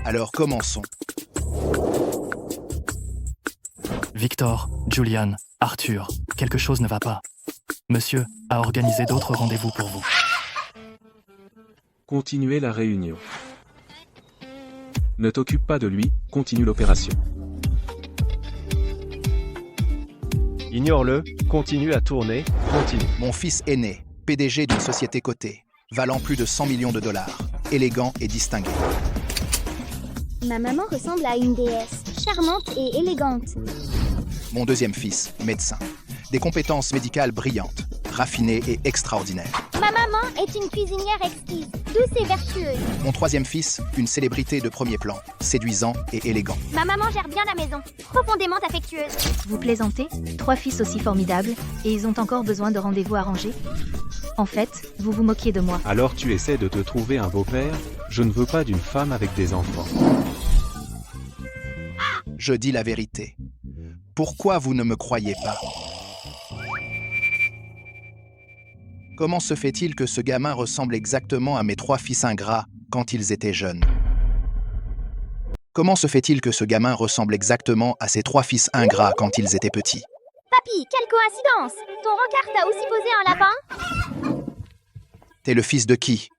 Alors commençons. Victor, Julian, Arthur, quelque chose ne va pas. Monsieur a organisé d'autres rendez-vous pour vous. Continuez la réunion. Ne t'occupe pas de lui, continue l'opération. Ignore-le, continue à tourner, continue. Mon fils aîné, PDG d'une société cotée, valant plus de 100 millions de dollars, élégant et distingué. Ma maman ressemble à une déesse, charmante et élégante. Mon deuxième fils, médecin, des compétences médicales brillantes, raffinées et extraordinaires. Ma maman est une cuisinière exquise, douce et vertueuse. Mon troisième fils, une célébrité de premier plan, séduisant et élégant. Ma maman gère bien la maison, profondément affectueuse. Vous plaisantez? 3 fils aussi formidables, et ils ont encore besoin de rendez-vous arrangés? En fait, vous vous moquiez de moi. Alors tu essaies de te trouver un beau-père? Je ne veux pas d'une femme avec des enfants. Je dis la vérité. Pourquoi vous ne me croyez pas? Comment se fait-il que ce gamin ressemble exactement à mes 3 fils ingrats quand ils étaient jeunes? Comment se fait-il que ce gamin ressemble exactement à ses 3 fils ingrats quand ils étaient petits? Papy, quelle coïncidence! Ton rencard t'a aussi posé un lapin? T'es le fils de qui?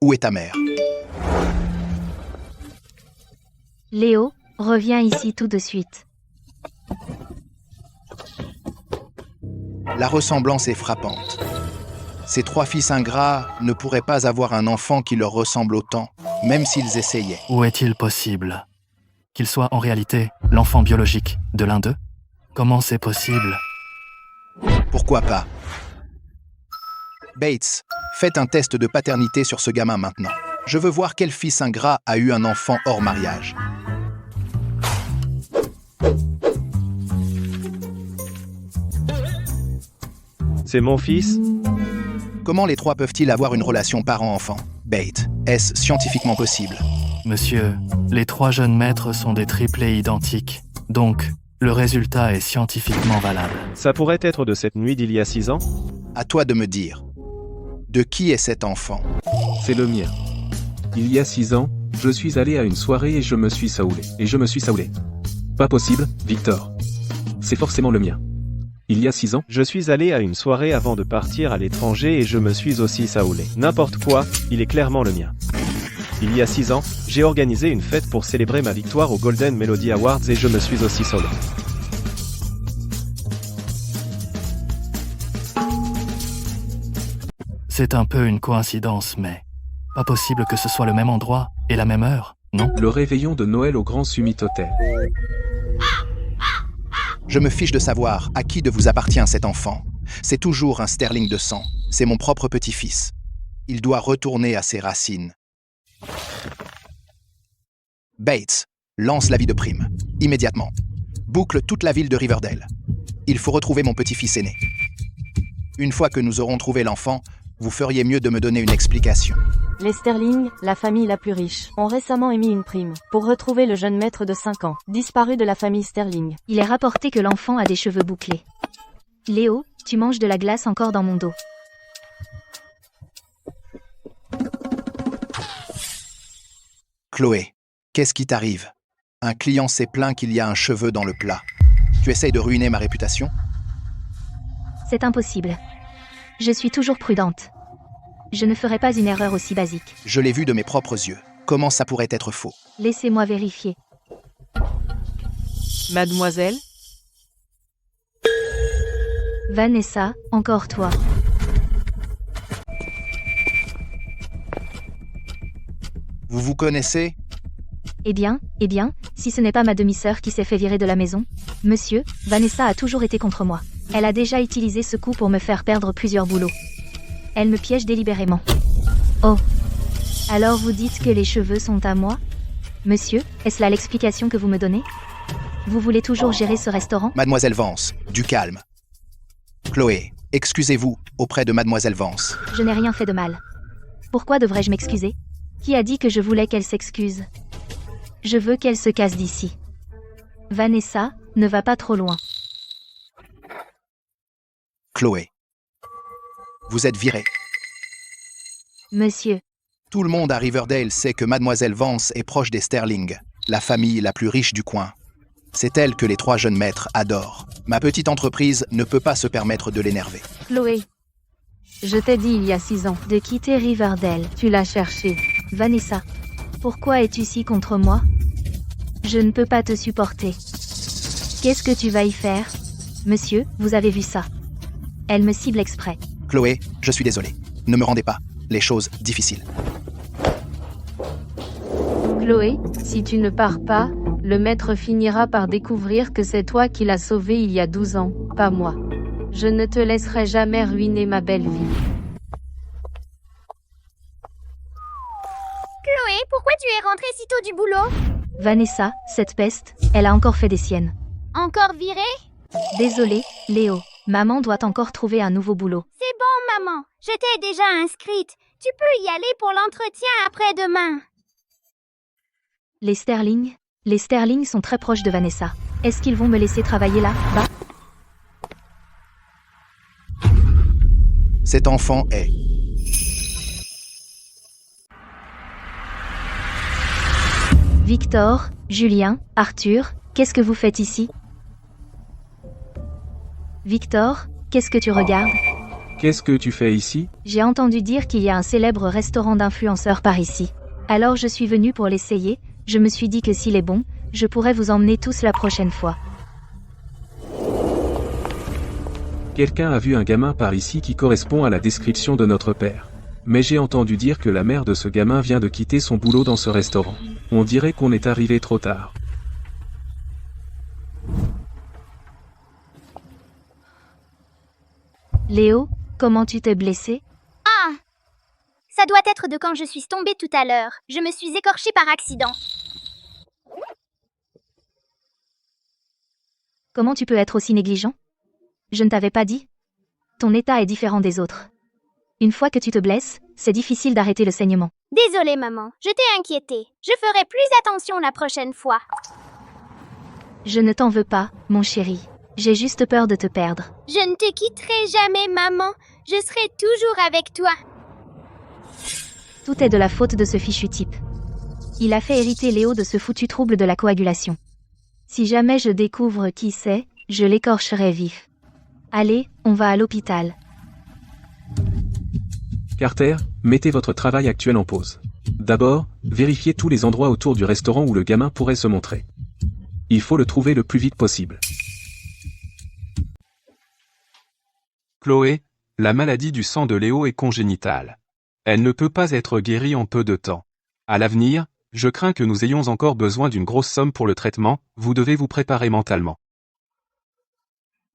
Où est ta mère? Léo, reviens ici tout de suite. La ressemblance est frappante. Ces 3 fils ingrats ne pourraient pas avoir un enfant qui leur ressemble autant, même s'ils essayaient. Ou est-il possible qu'il soit en réalité l'enfant biologique de l'un d'eux? Comment c'est possible? Pourquoi pas? Bates, faites un test de paternité sur ce gamin maintenant. Je veux voir quel fils ingrat a eu un enfant hors mariage. C'est mon fils? Comment les 3 peuvent-ils avoir une relation parent-enfant? Bates, est-ce scientifiquement possible? Monsieur, les 3 jeunes maîtres sont des triplés identiques, donc le résultat est scientifiquement valable. Ça pourrait être de cette nuit d'il y a 6 ans? À toi de me dire. De qui est cet enfant? C'est le mien. Il y a 6 ans, je suis allé à une soirée et je me suis saoulé. Pas possible, Victor. C'est forcément le mien. Il y a 6 ans, Je suis allé à une soirée avant de partir à l'étranger et je me suis aussi saoulé. N'importe quoi, il est clairement le mien. Il y a 6 ans, j'ai organisé une fête pour célébrer ma victoire aux Golden Melody Awards et je me suis aussi saoulé. C'est un peu une coïncidence, mais pas possible que ce soit le même endroit et la même heure, non? le réveillon de Noël au Grand Summit Hotel. Je me fiche de savoir à qui de vous appartient cet enfant. C'est toujours un sterling de sang. C'est mon propre petit-fils. Il doit retourner à ses racines. Bates, lance l'avis de prime. Immédiatement. Boucle toute la ville de Riverdale. Il faut retrouver mon petit-fils aîné. Une fois que nous aurons trouvé l'enfant, vous feriez mieux de me donner une explication. Les Sterling, la famille la plus riche, ont récemment émis une prime pour retrouver le jeune maître de 5 ans, disparu de la famille Sterling. Il est rapporté que l'enfant a des cheveux bouclés. Léo, tu manges de la glace encore dans mon dos. Chloé, qu'est-ce qui t'arrive? Un client s'est plaint qu'il y a un cheveu dans le plat. Tu essayes de ruiner ma réputation? C'est impossible. Je suis toujours prudente. Je ne ferai pas une erreur aussi basique. Je l'ai vu de mes propres yeux. Comment ça pourrait être faux? Laissez-moi vérifier. Mademoiselle? Vanessa, encore toi. Vous vous connaissez? Eh bien, si ce n'est pas ma demi-sœur qui s'est fait virer de la maison. Monsieur, Vanessa a toujours été contre moi. Elle a déjà utilisé ce coup pour me faire perdre plusieurs boulots. Elle me piège délibérément. Oh. Alors vous dites que les cheveux sont à moi? Monsieur, est-ce là l'explication que vous me donnez? Vous voulez toujours gérer ce restaurant? Mademoiselle Vance, du calme. Chloé, excusez-vous auprès de Mademoiselle Vance. Je n'ai rien fait de mal. Pourquoi devrais-je m'excuser? Qui a dit que je voulais qu'elle s'excuse? Je veux qu'elle se casse d'ici. Vanessa, ne va pas trop loin. Chloé, vous êtes virée. Monsieur, Tout le monde à Riverdale sait que Mademoiselle Vance est proche des Sterling, la famille la plus riche du coin. C'est elle que les 3 jeunes maîtres adorent. Ma petite entreprise ne peut pas se permettre de l'énerver. Chloé, je t'ai dit il y a 6 ans de quitter Riverdale. Tu l'as cherché. Vanessa, pourquoi es-tu si contre moi? Je ne peux pas te supporter. Qu'est-ce que tu vas y faire? Monsieur, vous avez vu ça? Elle me cible exprès. Chloé, je suis désolé. Ne me rendez pas les choses difficiles. Chloé, si tu ne pars pas, le maître finira par découvrir que c'est toi qui l'as sauvé il y a 12 ans, pas moi. Je ne te laisserai jamais ruiner ma belle vie. Chloé, pourquoi tu es rentrée si tôt du boulot? Vanessa, cette peste, elle a encore fait des siennes. Encore virée? Désolée, Léo. Maman doit encore trouver un nouveau boulot. C'est bon, maman. Je t'ai déjà inscrite. Tu peux y aller pour l'entretien après-demain. Les Sterling sont très proches de Vanessa. Est-ce qu'ils vont me laisser travailler là, bas? Cet enfant est... Victor, Julien, Arthur, qu'est-ce que vous faites ici? Victor, qu'est-ce que tu regardes? Qu'est-ce que tu fais ici? J'ai entendu dire qu'il y a un célèbre restaurant d'influenceurs par ici. Alors je suis venue pour l'essayer. Je me suis dit que s'il est bon, je pourrais vous emmener tous la prochaine fois. Quelqu'un a vu un gamin par ici qui correspond à la description de notre père. Mais j'ai entendu dire que la mère de ce gamin vient de quitter son boulot dans ce restaurant. On dirait qu'on est arrivé trop tard. Léo, comment tu t'es blessé? Ah! Ça doit être de quand je suis tombée tout à l'heure. Je me suis écorchée par accident. Comment tu peux être aussi négligent? Je ne t'avais pas dit? Ton état est différent des autres. Une fois que tu te blesses, c'est difficile d'arrêter le saignement. Désolée, maman. Je t'ai inquiétée. Je ferai plus attention la prochaine fois. Je ne t'en veux pas, mon chéri. J'ai juste peur de te perdre. Je ne te quitterai jamais, maman. Je serai toujours avec toi. Tout est de la faute de ce fichu type. Il a fait hériter Léo de ce foutu trouble de la coagulation. Si jamais je découvre qui c'est, je l'écorcherai vif. Allez, on va à l'hôpital. Carter, mettez votre travail actuel en pause. D'abord, vérifiez tous les endroits autour du restaurant où le gamin pourrait se montrer. Il faut le trouver le plus vite possible. Chloé, la maladie du sang de Léo est congénitale. Elle ne peut pas être guérie en peu de temps. À l'avenir, je crains que nous ayons encore besoin d'une grosse somme pour le traitement, vous devez vous préparer mentalement.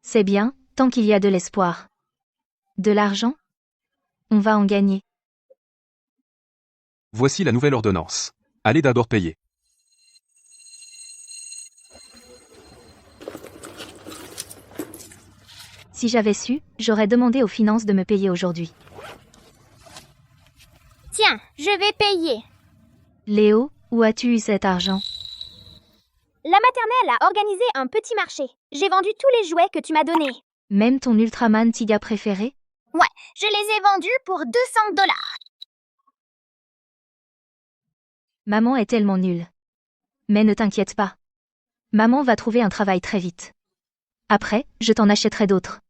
C'est bien, tant qu'il y a de l'espoir. De l'argent? On va en gagner. Voici la nouvelle ordonnance. Allez d'abord payer. Si j'avais su, j'aurais demandé aux finances de me payer aujourd'hui. Tiens, je vais payer. Léo, où as-tu eu cet argent? La maternelle a organisé un petit marché. J'ai vendu tous les jouets que tu m'as donnés. Même ton Ultraman Tiga préféré? Ouais, je les ai vendus pour 200 $. Maman est tellement nulle. Mais ne t'inquiète pas. Maman va trouver un travail très vite. Après, je t'en achèterai d'autres.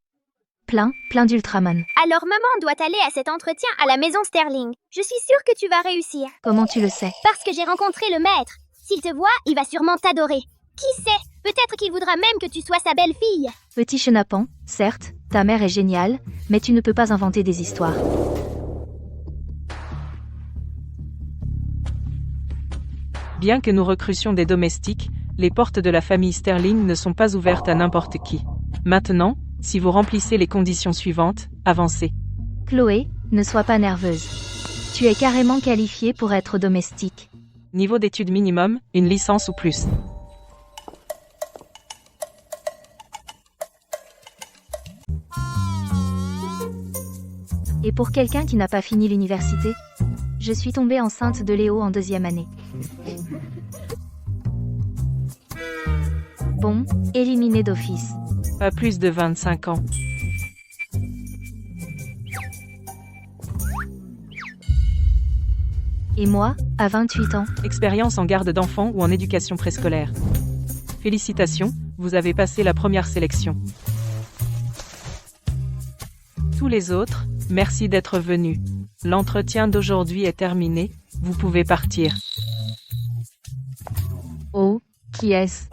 Plein d'Ultraman. Alors maman doit aller à cet entretien à la maison Sterling. Je suis sûre que tu vas réussir. Comment tu le sais? Parce que j'ai rencontré le maître. S'il te voit, il va sûrement t'adorer. Qui sait? Peut-être qu'il voudra même que tu sois sa belle-fille. Petit chenapan, certes, ta mère est géniale, mais tu ne peux pas inventer des histoires. Bien que nous recrutions des domestiques, les portes de la famille Sterling ne sont pas ouvertes à n'importe qui. Maintenant, si vous remplissez les conditions suivantes, avancez. Chloé, ne sois pas nerveuse. Tu es carrément qualifiée pour être domestique. Niveau d'études minimum, une licence ou plus. Et pour quelqu'un qui n'a pas fini l'université, je suis tombée enceinte de Léo en 2e année. Bon, éliminé d'office. Pas plus de 25 ans. Et moi, à 28 ans, Expérience en garde d'enfants ou en éducation préscolaire. Félicitations, vous avez passé la première sélection. Tous les autres, merci d'être venus. L'entretien d'aujourd'hui est terminé, vous pouvez partir. Oh, qui est-ce?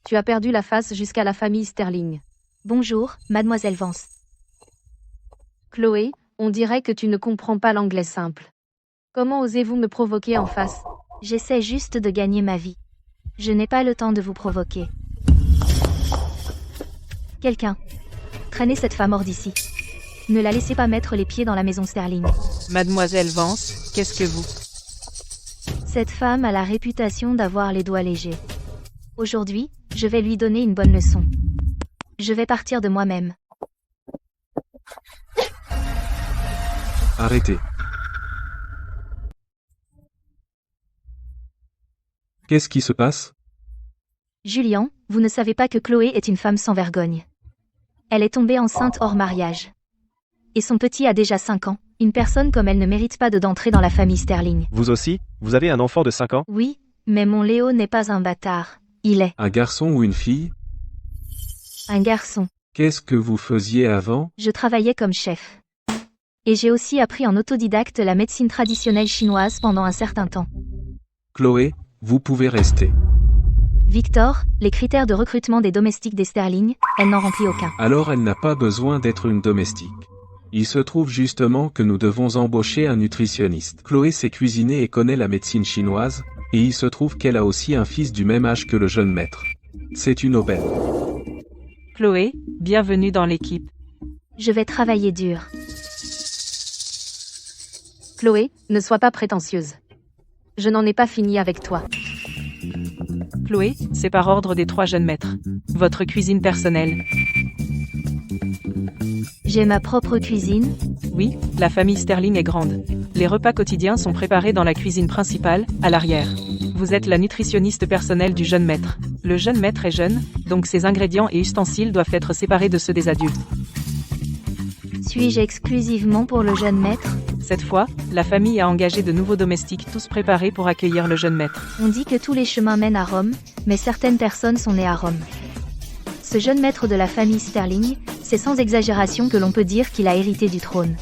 Tu as perdu la face jusqu'à la famille Sterling. bonjour, mademoiselle Vance. Chloé, on dirait que tu ne comprends pas l'anglais simple. Comment osez-vous me provoquer en face? J'essaie juste de gagner ma vie. Je n'ai pas le temps de vous provoquer. Quelqu'un. Traînez cette femme hors d'ici. Ne la laissez pas mettre les pieds dans la maison Sterling. Mademoiselle Vance, qu'est-ce que vous? Cette femme a la réputation d'avoir les doigts légers. Aujourd'hui, je vais lui donner une bonne leçon. Je vais partir de moi-même. Arrêtez. Qu'est-ce qui se passe? Julian, vous ne savez pas que Chloé est une femme sans vergogne. Elle est tombée enceinte hors mariage. Et son petit a déjà 5 ans. Une personne comme elle ne mérite pas d'entrer dans la famille Sterling. Vous aussi, vous avez un enfant de 5 ans? Oui, mais mon Léo n'est pas un bâtard. Il est Un garçon ou une fille? un garçon. Qu'est-ce que vous faisiez avant? Je travaillais comme chef. Et j'ai aussi appris en autodidacte la médecine traditionnelle chinoise pendant un certain temps. Chloé, vous pouvez rester. Victor, les critères de recrutement des domestiques des Sterling, elle n'en remplit aucun. Alors elle n'a pas besoin d'être une domestique. Il se trouve justement que nous devons embaucher un nutritionniste. Chloé sait cuisiner et connaît la médecine chinoise, et il se trouve qu'elle a aussi un fils du même âge que le jeune maître. C'est une aubaine. Chloé, bienvenue dans l'équipe. Je vais travailler dur. Chloé, ne sois pas prétentieuse. Je n'en ai pas fini avec toi. Chloé, c'est par ordre des 3 jeunes maîtres. Votre cuisine personnelle. J'ai ma propre cuisine. Oui, la famille Sterling est grande. Les repas quotidiens sont préparés dans la cuisine principale, à l'arrière. Vous êtes la nutritionniste personnelle du jeune maître. Le jeune maître est jeune, donc ses ingrédients et ustensiles doivent être séparés de ceux des adultes. Suis-je exclusivement pour le jeune maître? Cette fois, la famille a engagé de nouveaux domestiques tous préparés pour accueillir le jeune maître. On dit que tous les chemins mènent à Rome, mais certaines personnes sont nées à Rome. Ce jeune maître de la famille Sterling, c'est sans exagération que l'on peut dire qu'il a hérité du trône.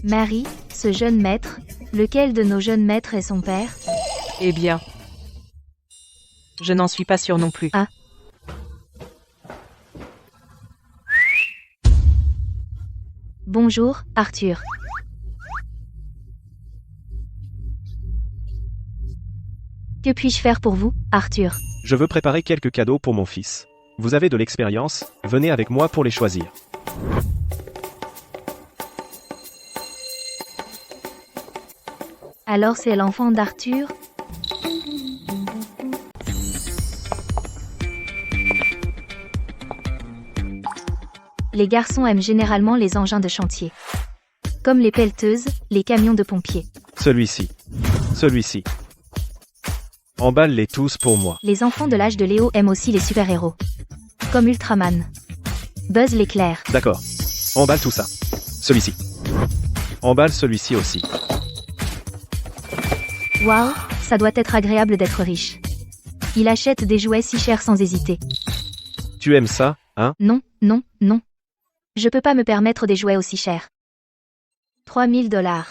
Marie, ce jeune maître, lequel de nos jeunes maîtres est son père? Eh bien, je n'en suis pas sûre non plus. Ah. Bonjour, Arthur. Que puis-je faire pour vous, Arthur? Je veux préparer quelques cadeaux pour mon fils. Vous avez de l'expérience, venez avec moi pour les choisir. Alors c'est l'enfant d'Arthur? Les garçons aiment généralement les engins de chantier. Comme les pelleteuses, les camions de pompiers. Celui-ci. Celui-ci. Emballe-les tous pour moi. Les enfants de l'âge de Léo aiment aussi les super-héros. Comme Ultraman. Buzz l'éclair. D'accord. Emballe tout ça. Celui-ci. Emballe celui-ci aussi. Waouh, ça doit être agréable d'être riche. Il achète des jouets si chers sans hésiter. Tu aimes ça, hein? Non, non, non. Je peux pas me permettre des jouets aussi chers. 3000 $.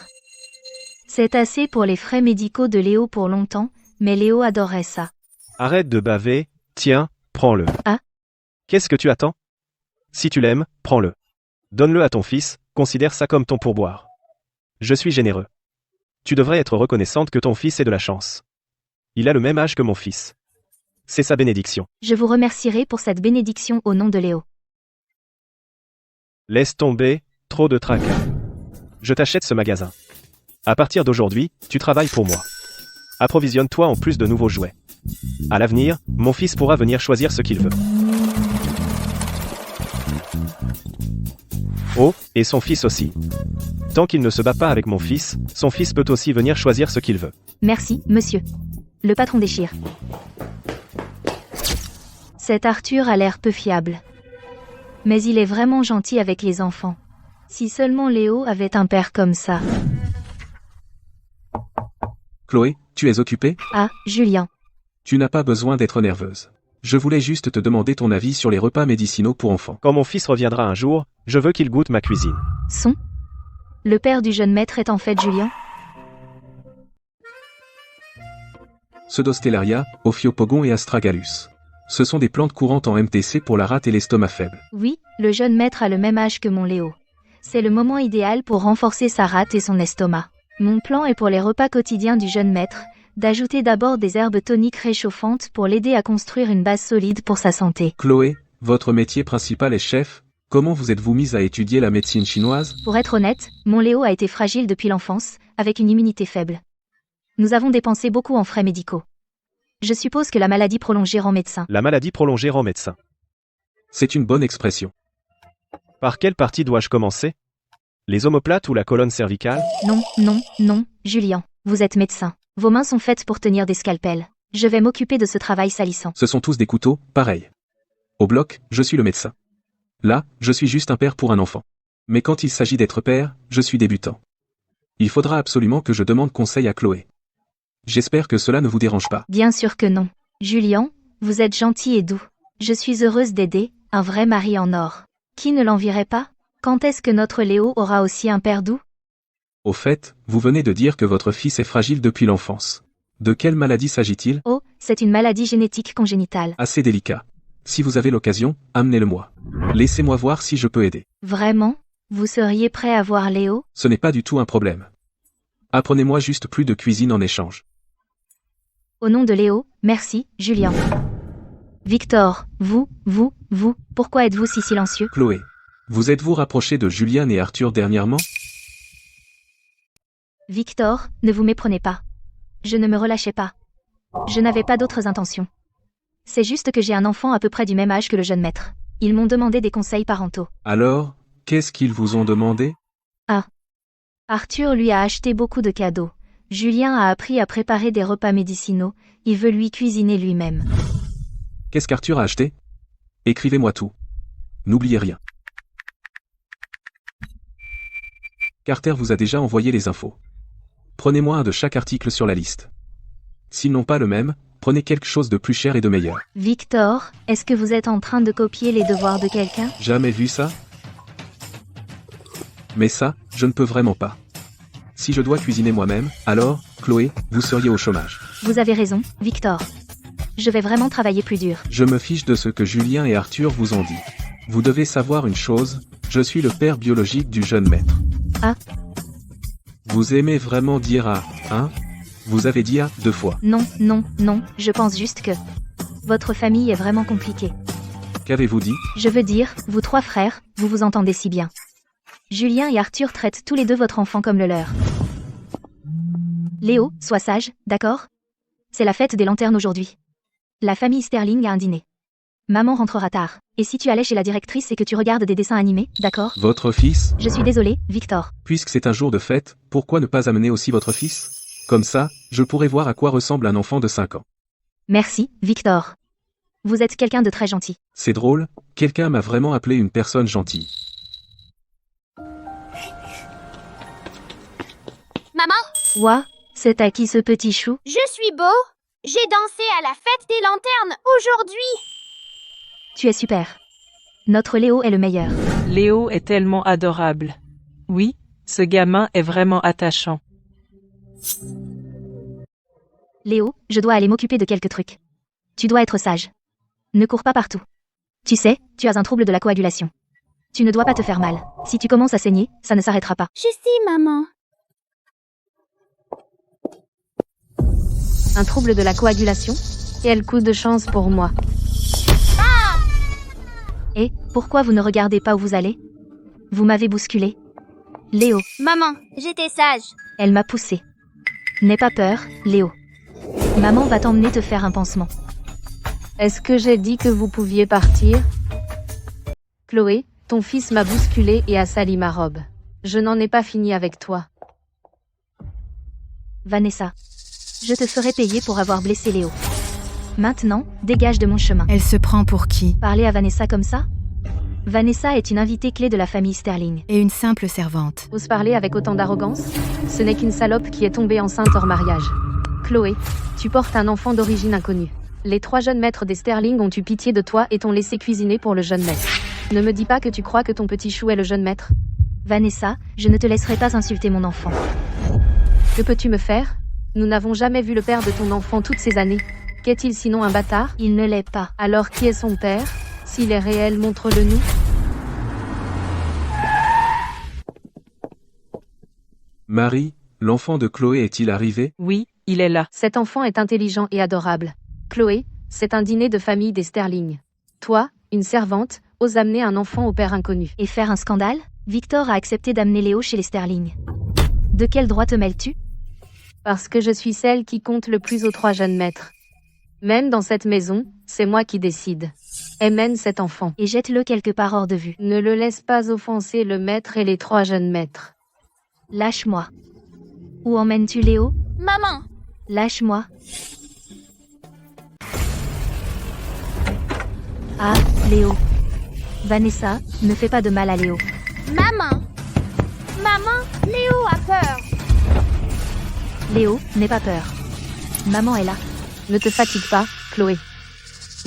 C'est assez pour les frais médicaux de Léo pour longtemps, mais Léo adorait ça. Arrête de baver, tiens, prends-le. Ah? Qu'est-ce que tu attends? Si tu l'aimes, prends-le. Donne-le à ton fils, considère ça comme ton pourboire. Je suis généreux. Tu devrais être reconnaissante que ton fils ait de la chance. Il a le même âge que mon fils. C'est sa bénédiction. Je vous remercierai pour cette bénédiction au nom de Léo. Laisse tomber, trop de tracas. Je t'achète ce magasin. À partir d'aujourd'hui, tu travailles pour moi. Approvisionne-toi en plus de nouveaux jouets. À l'avenir, mon fils pourra venir choisir ce qu'il veut. Oh, et son fils aussi. Tant qu'il ne se bat pas avec mon fils, son fils peut aussi venir choisir ce qu'il veut. Merci, monsieur. Le patron déchire. Cet Arthur a l'air peu fiable. Mais il est vraiment gentil avec les enfants. Si seulement Léo avait un père comme ça. Chloé, tu es occupée? Ah, Julien. Tu n'as pas besoin d'être nerveuse. Je voulais juste te demander ton avis sur les repas médicinaux pour enfants. Quand mon fils reviendra un jour, je veux qu'il goûte ma cuisine. Son? Le père du jeune maître est en fait Julien? Pseudostellaria, Ophiopogon et Astragalus. Ce sont des plantes courantes en MTC pour la rate et l'estomac faible. Oui, le jeune maître a le même âge que mon Léo. C'est le moment idéal pour renforcer sa rate et son estomac. Mon plan est pour les repas quotidiens du jeune maître, d'ajouter d'abord des herbes toniques réchauffantes pour l'aider à construire une base solide pour sa santé. Chloé, votre métier principal est chef. Comment vous êtes-vous mise à étudier la médecine chinoise? Pour être honnête, mon Léo a été fragile depuis l'enfance, avec une immunité faible. Nous avons dépensé beaucoup en frais médicaux. Je suppose que la maladie prolongée rend médecin. La maladie prolongée rend médecin. C'est une bonne expression. Par quelle partie dois-je commencer? Les omoplates ou la colonne cervicale? Non, non, non, Julien, vous êtes médecin. Vos mains sont faites pour tenir des scalpels. Je vais m'occuper de ce travail salissant. Ce sont tous des couteaux, pareil. Au bloc, je suis le médecin. Là, je suis juste un père pour un enfant. Mais quand il s'agit d'être père, je suis débutant. Il faudra absolument que je demande conseil à Chloé. J'espère que cela ne vous dérange pas. Bien sûr que non. Julien, vous êtes gentil et doux. Je suis heureuse d'aider, un vrai mari en or. Qui ne l'envierait pas? Quand est-ce que notre Léo aura aussi un père doux? Au fait, vous venez de dire que votre fils est fragile depuis l'enfance. De quelle maladie s'agit-il? Oh, c'est une maladie génétique congénitale. Assez délicat. Si vous avez l'occasion, amenez-le-moi. Laissez-moi voir si je peux aider. Vraiment? Vous seriez prêt à voir Léo? Ce n'est pas du tout un problème. Apprenez-moi juste plus de cuisine en échange. Au nom de Léo, merci, Julien. Victor, vous, pourquoi êtes-vous si silencieux? Chloé, vous êtes-vous rapproché de Julien et Arthur dernièrement? Victor, ne vous méprenez pas. Je ne me relâchais pas. Je n'avais pas d'autres intentions. C'est juste que j'ai un enfant à peu près du même âge que le jeune maître. Ils m'ont demandé des conseils parentaux. Alors, qu'est-ce qu'ils vous ont demandé? Ah. Arthur lui a acheté beaucoup de cadeaux. Julien a appris à préparer des repas médicinaux. Il veut lui cuisiner lui-même. Qu'est-ce qu'Arthur a acheté? Écrivez-moi tout. N'oubliez rien. Carter vous a déjà envoyé les infos. Prenez-moi un de chaque article sur la liste. S'ils n'ont pas le même, prenez quelque chose de plus cher et de meilleur. Victor, est-ce que vous êtes en train de copier les devoirs de quelqu'un? Jamais vu ça? Mais ça, je ne peux vraiment pas. Si je dois cuisiner moi-même, alors, Chloé, vous seriez au chômage. Vous avez raison, Victor. Je vais vraiment travailler plus dur. Je me fiche de ce que Julien et Arthur vous ont dit. Vous devez savoir une chose, je suis le père biologique du jeune maître. Ah. Vous aimez vraiment dire ah, hein? Vous avez dit ah 2 fois. Non, je pense juste que... Votre famille est vraiment compliquée. Qu'avez-vous dit? Je veux dire, vous 3 frères, vous vous entendez si bien. Julien et Arthur traitent tous les 2 votre enfant comme le leur. Léo, sois sage, d'accord? C'est la fête des lanternes aujourd'hui. La famille Sterling a un dîner. Maman rentrera tard. Et si tu allais chez la directrice et que tu regardes des dessins animés, d'accord? Votre fils? Je suis désolée, Victor. Puisque c'est un jour de fête, pourquoi ne pas amener aussi votre fils? Comme ça, je pourrais voir à quoi ressemble un enfant de 5 ans. Merci, Victor. Vous êtes quelqu'un de très gentil. C'est drôle, quelqu'un m'a vraiment appelé une personne gentille. Maman, Ouah, c'est à qui ce petit chou? je suis beau. J'ai dansé à la fête des lanternes aujourd'hui. Tu es super. Notre Léo est le meilleur. Léo est tellement adorable. Oui, ce gamin est vraiment attachant. Léo, je dois aller m'occuper de quelques trucs. Tu dois être sage. Ne cours pas partout. Tu sais, tu as un trouble de la coagulation. Tu ne dois pas te faire mal. Si tu commences à saigner, ça ne s'arrêtera pas. Je sais, maman. Un trouble de la coagulation? Quel coup de chance pour moi. Et, pourquoi vous ne regardez pas où vous allez? Vous m'avez bousculé. Léo, Maman, j'étais sage. elle m'a poussé. N'aie pas peur, Léo. Maman va t'emmener te faire un pansement. Est-ce que j'ai dit que vous pouviez partir? Chloé, ton fils m'a bousculé et a sali ma robe. Je n'en ai pas fini avec toi. Vanessa, je te ferai payer pour avoir blessé Léo. Maintenant, dégage de mon chemin. Elle se prend pour qui? Parler à Vanessa comme ça? Vanessa est une invitée clé de la famille Sterling. Et une simple servante. Ose parler avec autant d'arrogance? Ce n'est qu'une salope qui est tombée enceinte hors mariage. Chloé, tu portes un enfant d'origine inconnue. Les 3 jeunes maîtres des Sterling ont eu pitié de toi et t'ont laissé cuisiner pour le jeune maître. Ne me dis pas que tu crois que ton petit chou est le jeune maître. Vanessa, je ne te laisserai pas insulter mon enfant. Que peux-tu me faire? Nous n'avons jamais vu le père de ton enfant toutes ces années. Qu'est-il sinon un bâtard? Il ne l'est pas. Alors qui est son père? S'il est réel, montre-le nous. Marie, l'enfant de Chloé est-il arrivé? Oui, il est là. Cet enfant est intelligent et adorable. Chloé, c'est un dîner de famille des Sterling. Toi, une servante, ose amener un enfant au père inconnu. Et faire un scandale? Victor a accepté d'amener Léo chez les Sterling. De quel droit te mêles-tu? Parce que je suis celle qui compte le plus aux 3 jeunes maîtres. Même dans cette maison, c'est moi qui décide. Emmène cet enfant. Et jette-le quelque part hors de vue. Ne le laisse pas offenser le maître et les 3 jeunes maîtres. Lâche-moi. Où emmènes-tu Léo? Maman! Lâche-moi. Ah, Léo. Vanessa, ne fais pas de mal à Léo. Maman! Maman, Léo a peur. Léo, n'aie pas peur. Maman est là. Ne te fatigue pas, Chloé.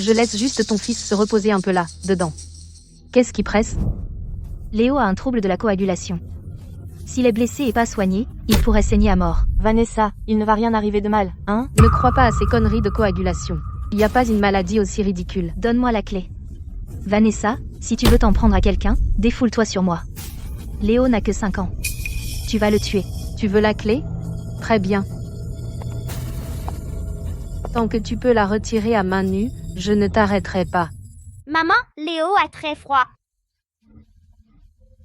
Je laisse juste ton fils se reposer un peu là, dedans. Qu'est-ce qui presse? Léo a un trouble de la coagulation. S'il est blessé et pas soigné, il pourrait saigner à mort. Vanessa, il ne va rien arriver de mal, hein? Ne crois pas à ces conneries de coagulation. Il n'y a pas une maladie aussi ridicule. Donne-moi la clé. Vanessa, si tu veux t'en prendre à quelqu'un, défoule-toi sur moi. Léo n'a que 5 ans. Tu vas le tuer. Tu veux la clé? Très bien. Tant que tu peux la retirer à main nue, je ne t'arrêterai pas. Maman, Léo a très froid.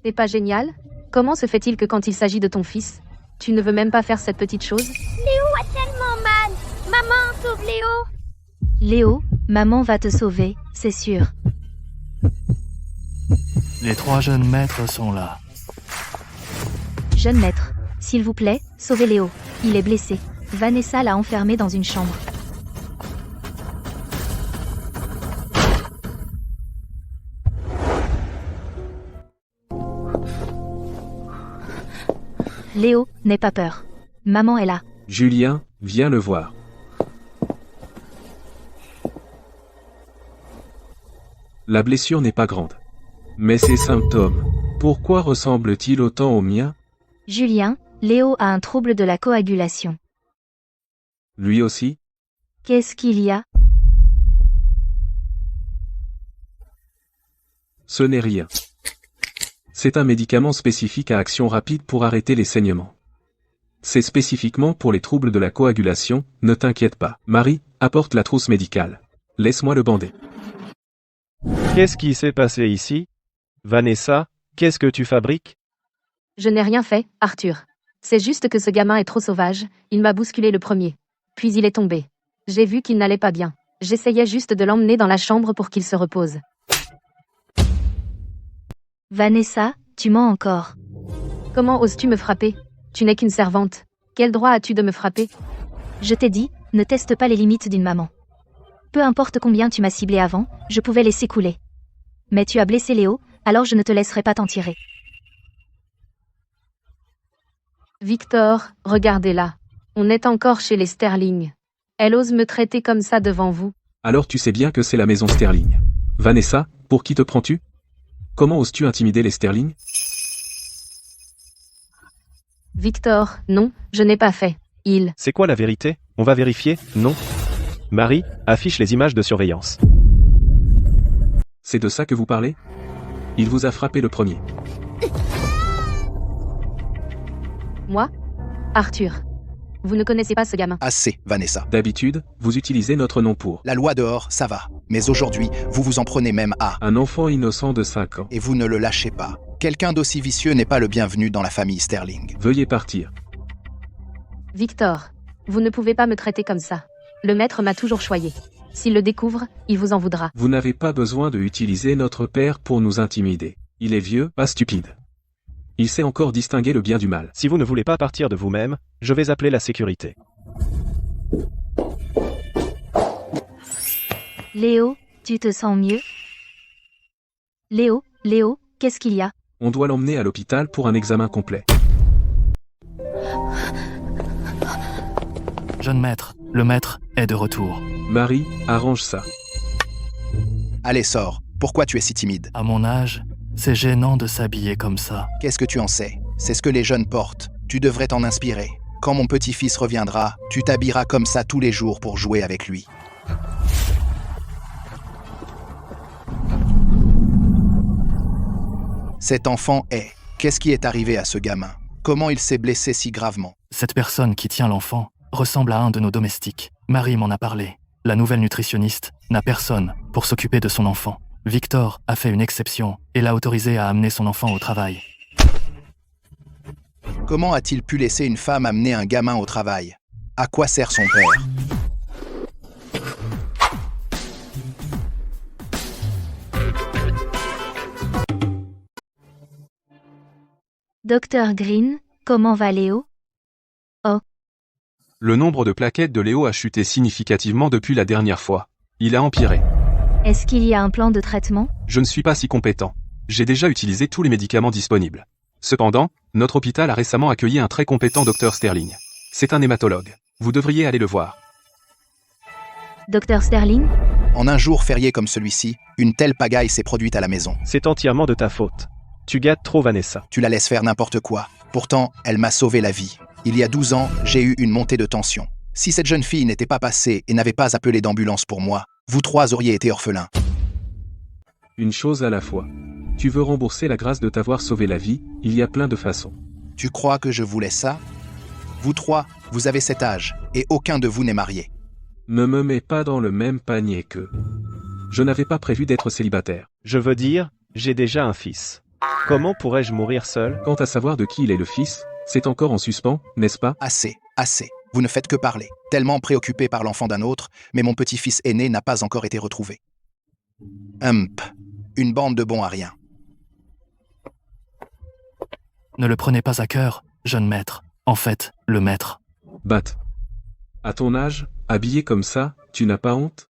C'est pas génial? Comment se fait-il que quand il s'agit de ton fils, tu ne veux même pas faire cette petite chose? Léo a tellement mal. Maman, sauve Léo. Léo, maman va te sauver, c'est sûr. Les 3 jeunes maîtres sont là. Jeune maître, s'il vous plaît, sauvez Léo. Il est blessé. Vanessa l'a enfermé dans une chambre. Léo, n'aie pas peur. Maman est là. Julien, viens le voir. La blessure n'est pas grande. Mais ses symptômes, pourquoi ressemblent-ils autant aux miens? Julien, Léo a un trouble de la coagulation. Lui aussi? Qu'est-ce qu'il y a? Ce n'est rien. C'est un médicament spécifique à action rapide pour arrêter les saignements. C'est spécifiquement pour les troubles de la coagulation, ne t'inquiète pas. Marie, apporte la trousse médicale. Laisse-moi le bander. Qu'est-ce qui s'est passé ici? Vanessa, qu'est-ce que tu fabriques? Je n'ai rien fait, Arthur. C'est juste que ce gamin est trop sauvage, il m'a bousculé le premier. Puis il est tombé. J'ai vu qu'il n'allait pas bien. J'essayais juste de l'emmener dans la chambre pour qu'il se repose. Vanessa, tu mens encore. Comment oses-tu me frapper? Tu n'es qu'une servante. Quel droit as-tu de me frapper? Je t'ai dit, ne teste pas les limites d'une maman. Peu importe combien tu m'as ciblé avant, je pouvais laisser couler. Mais tu as blessé Léo, alors je ne te laisserai pas t'en tirer. Victor, regardez-la. On est encore chez les Sterling. Elle ose me traiter comme ça devant vous. Alors tu sais bien que c'est la maison Sterling. Vanessa, pour qui te prends-tu? Comment oses-tu intimider les Sterling? Victor, non, je n'ai pas fait. Il... C'est quoi la vérité? On va vérifier, non? Marie, affiche les images de surveillance. C'est de ça que vous parlez? Il vous a frappé le premier. Moi? Arthur. Vous ne connaissez pas ce gamin. Assez, Vanessa. D'habitude, vous utilisez notre nom pour La loi dehors, ça va. Mais aujourd'hui, vous vous en prenez même à... un enfant innocent de 5 ans. Et vous ne le lâchez pas. Quelqu'un d'aussi vicieux n'est pas le bienvenu dans la famille Sterling. Veuillez partir. Victor, vous ne pouvez pas me traiter comme ça. Le maître m'a toujours choyé. S'il le découvre, il vous en voudra. Vous n'avez pas besoin de utiliser notre père pour nous intimider. Il est vieux, pas stupide. Il sait encore distinguer le bien du mal. Si vous ne voulez pas partir de vous-même, je vais appeler la sécurité. Léo, tu te sens mieux? Léo, qu'est-ce qu'il y a? On doit l'emmener à l'hôpital pour un examen complet. Jeune maître, le maître est de retour. Marie, arrange ça. Allez, sors. Pourquoi tu es si timide? À mon âge, c'est gênant de s'habiller comme ça. Qu'est-ce que tu en sais? C'est ce que les jeunes portent. Tu devrais t'en inspirer. Quand mon petit-fils reviendra, tu t'habilleras comme ça tous les jours pour jouer avec lui. Cet enfant est... Qu'est-ce qui est arrivé à ce gamin? Comment il s'est blessé si gravement? Cette personne qui tient l'enfant ressemble à un de nos domestiques. Marie m'en a parlé. La nouvelle nutritionniste n'a personne pour s'occuper de son enfant. Victor a fait une exception et l'a autorisé à amener son enfant au travail. Comment a-t-il pu laisser une femme amener un gamin au travail? À quoi sert son père? Docteur Green, comment va Léo? Le nombre de plaquettes de Léo a chuté significativement depuis la dernière fois. Il a empiré. Est-ce qu'il y a un plan de traitement? Je ne suis pas si compétent. J'ai déjà utilisé tous les médicaments disponibles. Cependant, notre hôpital a récemment accueilli un très compétent docteur Sterling. C'est un hématologue. Vous devriez aller le voir. Docteur Sterling? En un jour férié comme celui-ci, une telle pagaille s'est produite à la maison. C'est entièrement de ta faute. Tu gâtes trop Vanessa. Tu la laisses faire n'importe quoi. Pourtant, elle m'a sauvé la vie. Il y a 12 ans, j'ai eu une montée de tension. Si cette jeune fille n'était pas passée et n'avait pas appelé d'ambulance pour moi, vous trois auriez été orphelins. Une chose à la fois. Tu veux rembourser la grâce de t'avoir sauvé la vie, il y a plein de façons. Tu crois que je voulais ça? Vous trois, vous avez cet âge, et aucun de vous n'est marié. Ne me mets pas dans le même panier qu'eux. Je n'avais pas prévu d'être célibataire. Je veux dire, j'ai déjà un fils. Comment pourrais-je mourir seul? Quant à savoir de qui il est le fils, c'est encore en suspens, n'est-ce pas? Assez, assez. Vous ne faites que parler. Tellement préoccupé par l'enfant d'un autre, mais mon petit-fils aîné n'a pas encore été retrouvé. Une bande de bons à rien. Ne le prenez pas à cœur, jeune maître. En fait, le maître. Bat. À ton âge, habillé comme ça, tu n'as pas honte?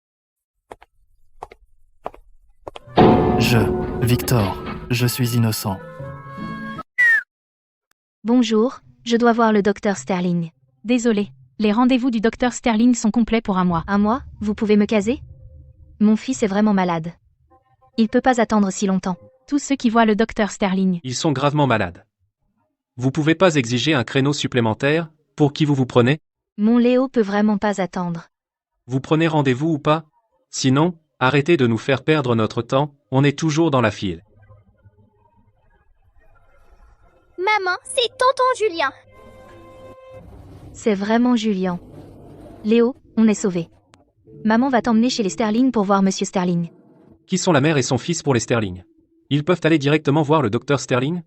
Victor, je suis innocent. Bonjour, je dois voir le docteur Sterling. Désolé, les rendez-vous du docteur Sterling sont complets pour un mois. Un mois? Vous pouvez me caser? Mon fils est vraiment malade. Il peut pas attendre si longtemps. Tous ceux qui voient le docteur Sterling. Ils sont gravement malades. Vous pouvez pas exiger un créneau supplémentaire? Pour qui vous prenez? Mon Léo peut vraiment pas attendre. Vous prenez rendez-vous ou pas? Sinon, arrêtez de nous faire perdre notre temps, on est toujours dans la file. Maman, c'est tonton Julien. C'est vraiment Julien. Léo, on est sauvés. Maman va t'emmener chez les Sterling pour voir Monsieur Sterling. Qui sont la mère et son fils pour les Sterling? Ils peuvent aller directement voir le docteur Sterling?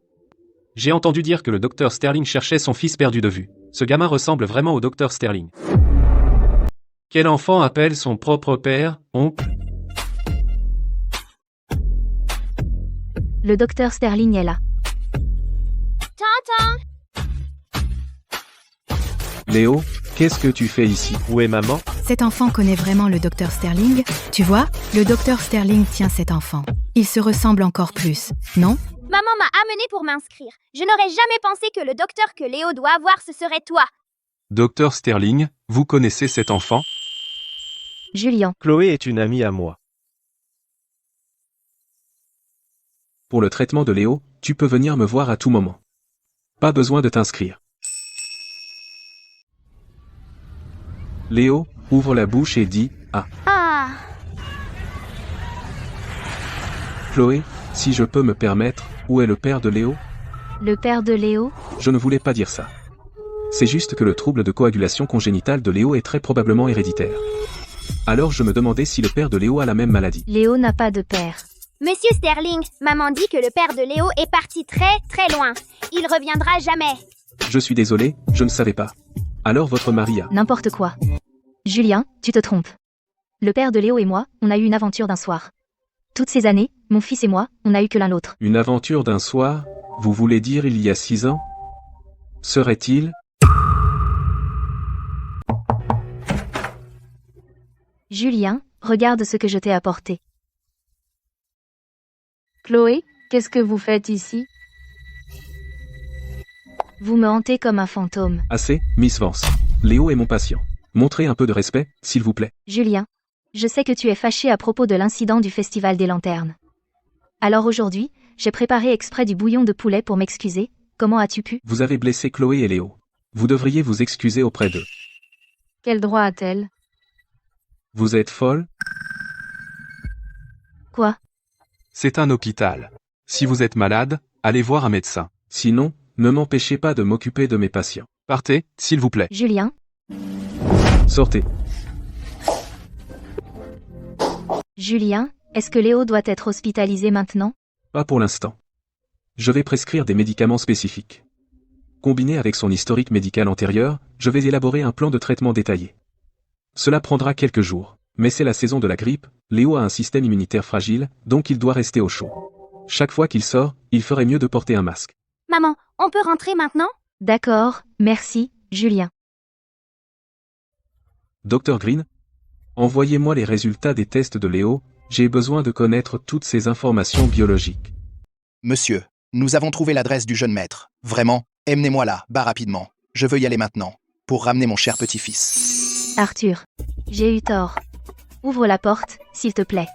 J'ai entendu dire que le docteur Sterling cherchait son fils perdu de vue. Ce gamin ressemble vraiment au docteur Sterling. Quel enfant appelle son propre père, oncle? Le docteur Sterling est là. Tonton! Léo, qu'est-ce que tu fais ici? Où est maman? Cet enfant connaît vraiment le docteur Sterling. Tu vois, le docteur Sterling tient cet enfant. Il se ressemble encore plus, non? Maman m'a amené pour m'inscrire. Je n'aurais jamais pensé que le docteur que Léo doit avoir, ce serait toi. Docteur Sterling, vous connaissez cet enfant? Julien. Chloé est une amie à moi. Pour le traitement de Léo, tu peux venir me voir à tout moment. Pas besoin de t'inscrire. Léo, ouvre la bouche et dis « Ah ». Ah. Chloé, si je peux me permettre, où est le père de Léo? Le père de Léo? Je ne voulais pas dire ça. C'est juste que le trouble de coagulation congénitale de Léo est très probablement héréditaire. Alors je me demandais si le père de Léo a la même maladie. Léo n'a pas de père. Monsieur Sterling, maman dit que le père de Léo est parti très, très loin. Il reviendra jamais. Je suis désolé, je ne savais pas. Alors votre mari a... N'importe quoi. Julien, tu te trompes. Le père de Léo et moi, on a eu une aventure d'un soir. Toutes ces années, mon fils et moi, on n'a eu que l'un l'autre. Une aventure d'un soir? Vous voulez dire il y a 6 ans? Serait-il? Julien, regarde ce que je t'ai apporté. Chloé, qu'est-ce que vous faites ici? Vous me hantez comme un fantôme. Assez, Miss Vance. Léo est mon patient. Montrez un peu de respect, s'il vous plaît. Julien, je sais que tu es fâché à propos de l'incident du Festival des Lanternes. Alors aujourd'hui, j'ai préparé exprès du bouillon de poulet pour m'excuser. Comment as-tu pu? Vous avez blessé Chloé et Léo. Vous devriez vous excuser auprès d'eux. Quel droit a-t-elle? Vous êtes folle? Quoi? C'est un hôpital. Si vous êtes malade, allez voir un médecin. Sinon, ne m'empêchez pas de m'occuper de mes patients. Partez, s'il vous plaît. Julien, Sortez. Julien, est-ce que Léo doit être hospitalisé maintenant? Pas pour l'instant. Je vais prescrire des médicaments spécifiques. Combiné avec son historique médical antérieur, je vais élaborer un plan de traitement détaillé. Cela prendra quelques jours, mais c'est la saison de la grippe, Léo a un système immunitaire fragile, donc il doit rester au chaud. Chaque fois qu'il sort, il ferait mieux de porter un masque. Maman, on peut rentrer maintenant? D'accord, merci, Julien. Dr Green, envoyez-moi les résultats des tests de Léo, j'ai besoin de connaître toutes ces informations biologiques. Monsieur, nous avons trouvé l'adresse du jeune maître. Vraiment, emmenez-moi là, bas rapidement. Je veux y aller maintenant, pour ramener mon cher petit-fils. Arthur, j'ai eu tort. Ouvre la porte, s'il te plaît.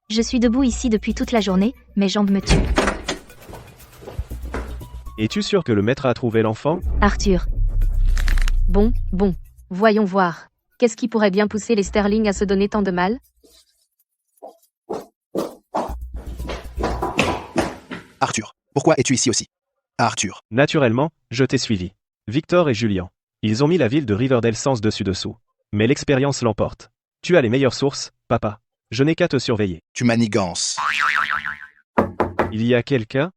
Je suis debout ici depuis toute la journée, mes jambes me tuent. Es-tu sûr que le maître a trouvé l'enfant? Arthur, Bon, voyons voir. Qu'est-ce qui pourrait bien pousser les Sterling à se donner tant de mal? Arthur, pourquoi es-tu ici aussi? Arthur, Naturellement, je t'ai suivi. Victor et Julien. Ils ont mis la ville de Riverdale sens dessus-dessous. Mais l'expérience l'emporte. Tu as les meilleures sources, papa. Je n'ai qu'à te surveiller. tu manigances. Il y a quelqu'un?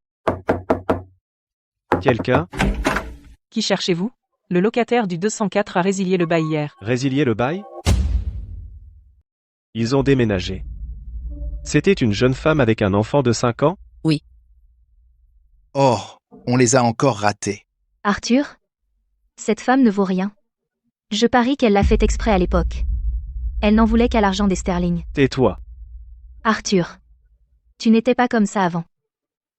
Quelqu'un? Qui cherchez-vous? Le locataire du 204 a résilié le bail hier. Résilier le bail? Ils ont déménagé. C'était une jeune femme avec un enfant de 5 ans? Oh, on les a encore ratés. Arthur, cette femme ne vaut rien. Je parie qu'elle l'a fait exprès à l'époque. Elle n'en voulait qu'à l'argent des Sterling. Tais-toi. Arthur, tu n'étais pas comme ça avant.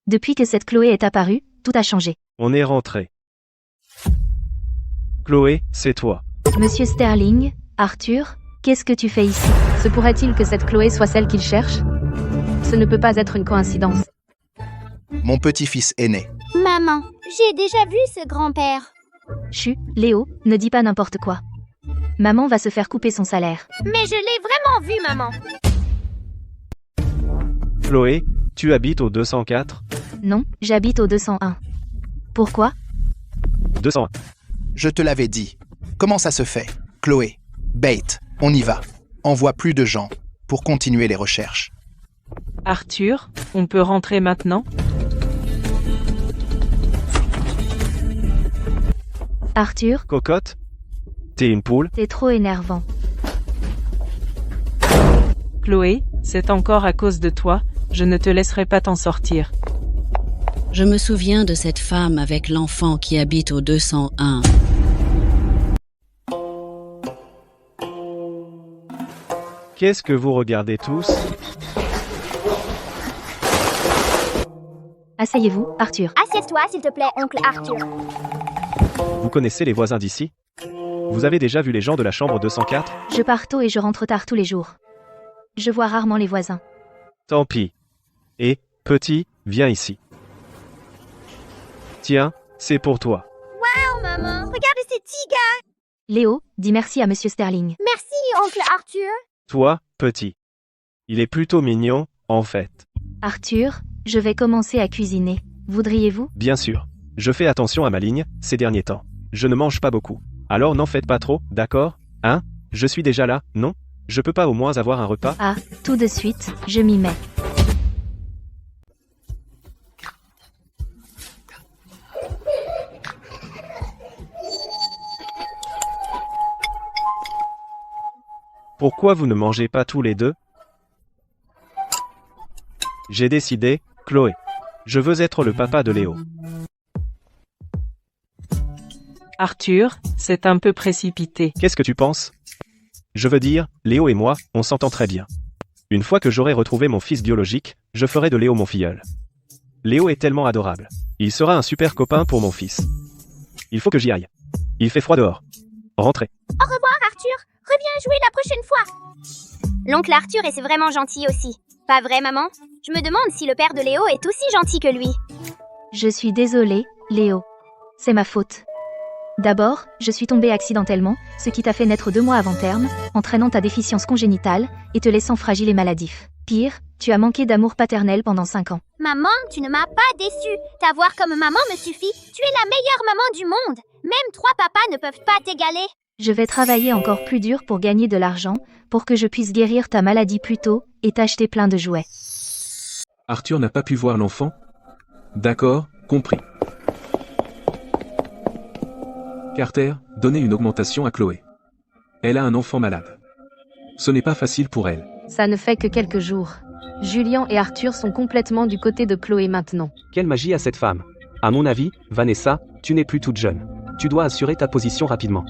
Depuis que cette Chloé est apparue, tout a changé. On est rentré. Chloé, c'est toi. Monsieur Sterling, Arthur, qu'est-ce que tu fais ici? Se pourrait-il que cette Chloé soit celle qu'il cherche? Ce ne peut pas être une coïncidence. Mon petit-fils aîné. Maman, j'ai déjà vu ce grand-père. Chut, Léo, ne dis pas n'importe quoi. Maman va se faire couper son salaire. Mais je l'ai vraiment vu, maman. Chloé, tu habites au 204? Non, j'habite au 201. Pourquoi? 201. Je te l'avais dit. Comment ça se fait? Chloé, Bate, on y va. Envoie plus de gens pour continuer les recherches. Arthur, on peut rentrer maintenant? Arthur, Cocotte? T'es une poule? t'es trop énervant. Chloé, c'est encore à cause de toi, je ne te laisserai pas t'en sortir. Je me souviens de cette femme avec l'enfant qui habite au 201. Qu'est-ce que vous regardez tous? Asseyez-vous, Arthur. Assieds-toi, s'il te plaît, oncle Arthur. Vous connaissez les voisins d'ici? Vous avez déjà vu les gens de la chambre 204? Je pars tôt et je rentre tard tous les jours. Je vois rarement les voisins. Tant pis. Et, petit, viens ici. Tiens, c'est pour toi. Oh, maman, regarde ces petits gars. Léo, dis merci à Monsieur Sterling. Merci, oncle Arthur. Toi, petit. Il est plutôt mignon, en fait. Arthur, je vais commencer à cuisiner. Voudriez-vous? Bien sûr. Je fais attention à ma ligne, ces derniers temps. Je ne mange pas beaucoup. Alors n'en faites pas trop, d'accord? Hein? Je suis déjà là, non? Je peux pas au moins avoir un repas? Ah, tout de suite, je m'y mets. Pourquoi vous ne mangez pas tous les deux? J'ai décidé, Chloé. Je veux être le papa de Léo. Arthur, c'est un peu précipité. Qu'est-ce que tu penses? Je veux dire, Léo et moi, on s'entend très bien. Une fois que j'aurai retrouvé mon fils biologique, je ferai de Léo mon filleul. Léo est tellement adorable. Il sera un super copain pour mon fils. Il faut que j'y aille. Il fait froid dehors. Rentrez. Au revoir, Arthur. Arthur, reviens jouer la prochaine fois. L'oncle Arthur est vraiment gentil aussi. Pas vrai, maman? Je me demande si le père de Léo est aussi gentil que lui. Je suis désolée, Léo. C'est ma faute. D'abord, je suis tombée accidentellement, ce qui t'a fait naître 2 mois avant terme, entraînant ta déficience congénitale et te laissant fragile et maladif. Pire, tu as manqué d'amour paternel pendant 5 ans. Maman, tu ne m'as pas déçue. T'avoir comme maman me suffit. Tu es la meilleure maman du monde. Même 3 papas ne peuvent pas t'égaler. Je vais travailler encore plus dur pour gagner de l'argent, pour que je puisse guérir ta maladie plus tôt et t'acheter plein de jouets. Arthur n'a pas pu voir l'enfant? D'accord, compris. Carter, donnez une augmentation à Chloé. Elle a un enfant malade. Ce n'est pas facile pour elle. Ça ne fait que quelques jours. Julian et Arthur sont complètement du côté de Chloé maintenant. Quelle magie a cette femme? À mon avis, Vanessa, tu n'es plus toute jeune. Tu dois assurer ta position rapidement.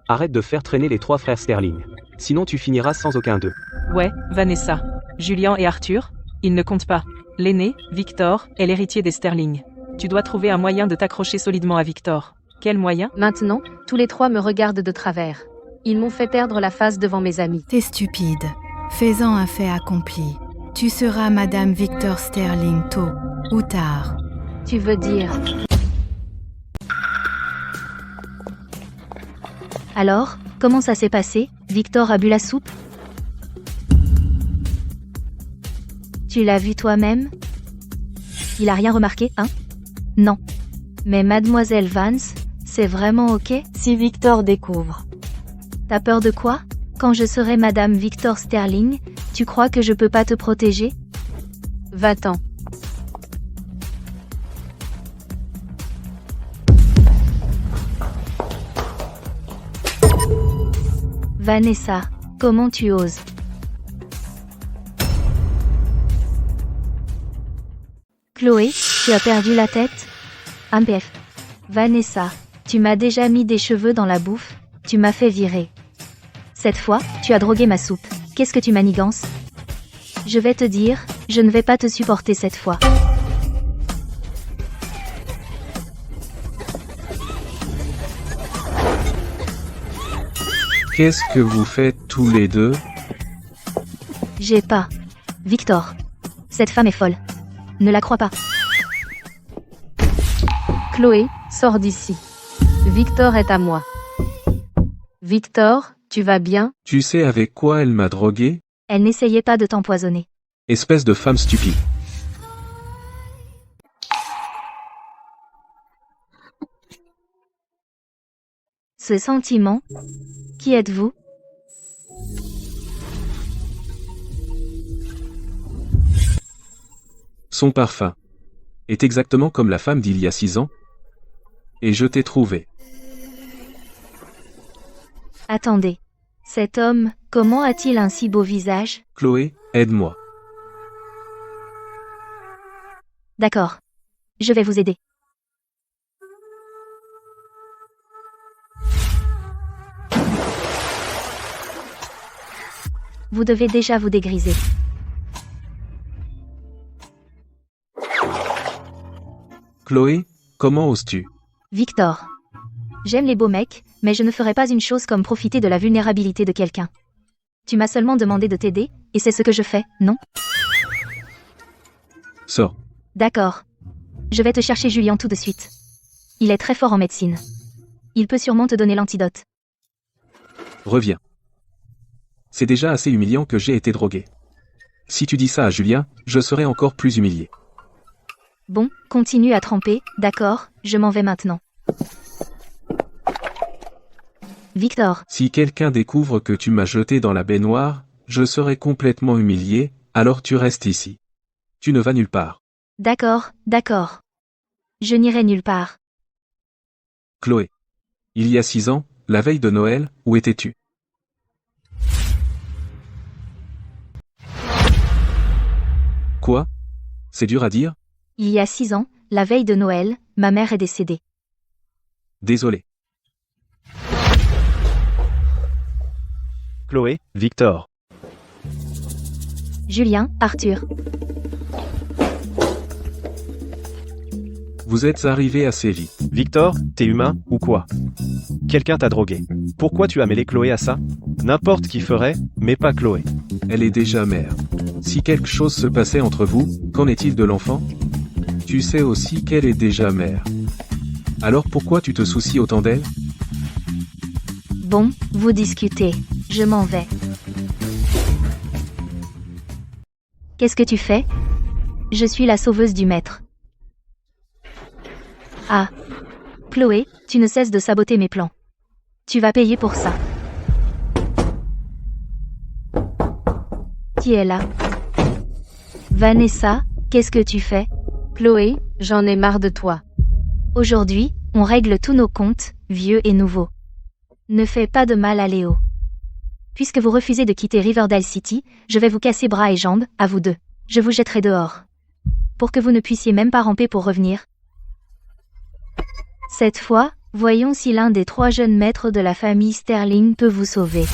Arrête de faire traîner les 3 frères Sterling. Sinon tu finiras sans aucun d'eux. Ouais, Vanessa. Julian et Arthur, ils ne comptent pas. L'aîné, Victor, est l'héritier des Sterling. Tu dois trouver un moyen de t'accrocher solidement à Victor. Quel moyen? Maintenant, tous les 3 me regardent de travers. Ils m'ont fait perdre la face devant mes amis. T'es stupide. Fais-en un fait accompli. Tu seras Madame Victor Sterling tôt ou tard. Tu veux dire... Alors, comment ça s'est passé? Victor a bu la soupe? Tu l'as vu toi-même? Il a rien remarqué, hein? Non. Mais Mademoiselle Vance, c'est vraiment ok? Si Victor découvre. T'as peur de quoi? Quand je serai Madame Victor Sterling, tu crois que je peux pas te protéger? Va-t'en. Vanessa, comment tu oses? Chloé, tu as perdu la tête? MPF. Vanessa, tu m'as déjà mis des cheveux dans la bouffe, tu m'as fait virer. Cette fois, tu as drogué ma soupe. Qu'est-ce que tu manigances? Je vais te dire, je ne vais pas te supporter cette fois. Qu'est-ce que vous faites tous les deux? J'ai pas. Victor. Cette femme est folle. Ne la crois pas. Chloé, sors d'ici. Victor est à moi. Victor, tu vas bien? Tu sais avec quoi elle m'a drogué? Elle n'essayait pas de t'empoisonner. Espèce de femme stupide. Ce sentiment? Qui êtes-vous? Son parfum est exactement comme la femme d'il y a 6 ans. Et je t'ai trouvé. Attendez. Cet homme, comment a-t-il un si beau visage? Chloé, aide-moi. D'accord. Je vais vous aider. Vous devez déjà vous dégriser. Chloé, comment oses-tu? Victor. J'aime les beaux mecs, mais je ne ferai pas une chose comme profiter de la vulnérabilité de quelqu'un. Tu m'as seulement demandé de t'aider, et c'est ce que je fais, non? Sors. D'accord. Je vais te chercher Julian tout de suite. Il est très fort en médecine. Il peut sûrement te donner l'antidote. Reviens. C'est déjà assez humiliant que j'ai été drogué. Si tu dis ça à Julien, je serai encore plus humilié. Bon, continue à tremper, d'accord, je m'en vais maintenant. Victor. Si quelqu'un découvre que tu m'as jeté dans la baignoire, je serai complètement humilié, alors tu restes ici. Tu ne vas nulle part. D'accord, d'accord. Je n'irai nulle part. Chloé. Il y a 6 ans, la veille de Noël, où étais-tu? Quoi? C'est dur à dire? Il y a 6 ans, la veille de Noël, ma mère est décédée. Désolé. Chloé, Victor. Julien, Arthur. Vous êtes arrivé assez vite. Victor, t'es humain, ou quoi? Quelqu'un t'a drogué. Pourquoi tu as mêlé Chloé à ça? N'importe qui ferait, mais pas Chloé. Elle est déjà mère. Si quelque chose se passait entre vous, qu'en est-il de l'enfant? Tu sais aussi qu'elle est déjà mère. Alors pourquoi tu te soucies autant d'elle? Bon, vous discutez. Je m'en vais. Qu'est-ce que tu fais? Je suis la sauveuse du maître. Ah. Chloé, tu ne cesses de saboter mes plans. Tu vas payer pour ça. Qui est là? Vanessa, qu'est-ce que tu fais? Chloé, j'en ai marre de toi. Aujourd'hui, on règle tous nos comptes, vieux et nouveaux. Ne fais pas de mal à Léo. Puisque vous refusez de quitter Riverdale City, je vais vous casser bras et jambes, à vous deux. Je vous jetterai dehors. Pour que vous ne puissiez même pas ramper pour revenir. Cette fois, voyons si l'un des 3 jeunes maîtres de la famille Sterling peut vous sauver.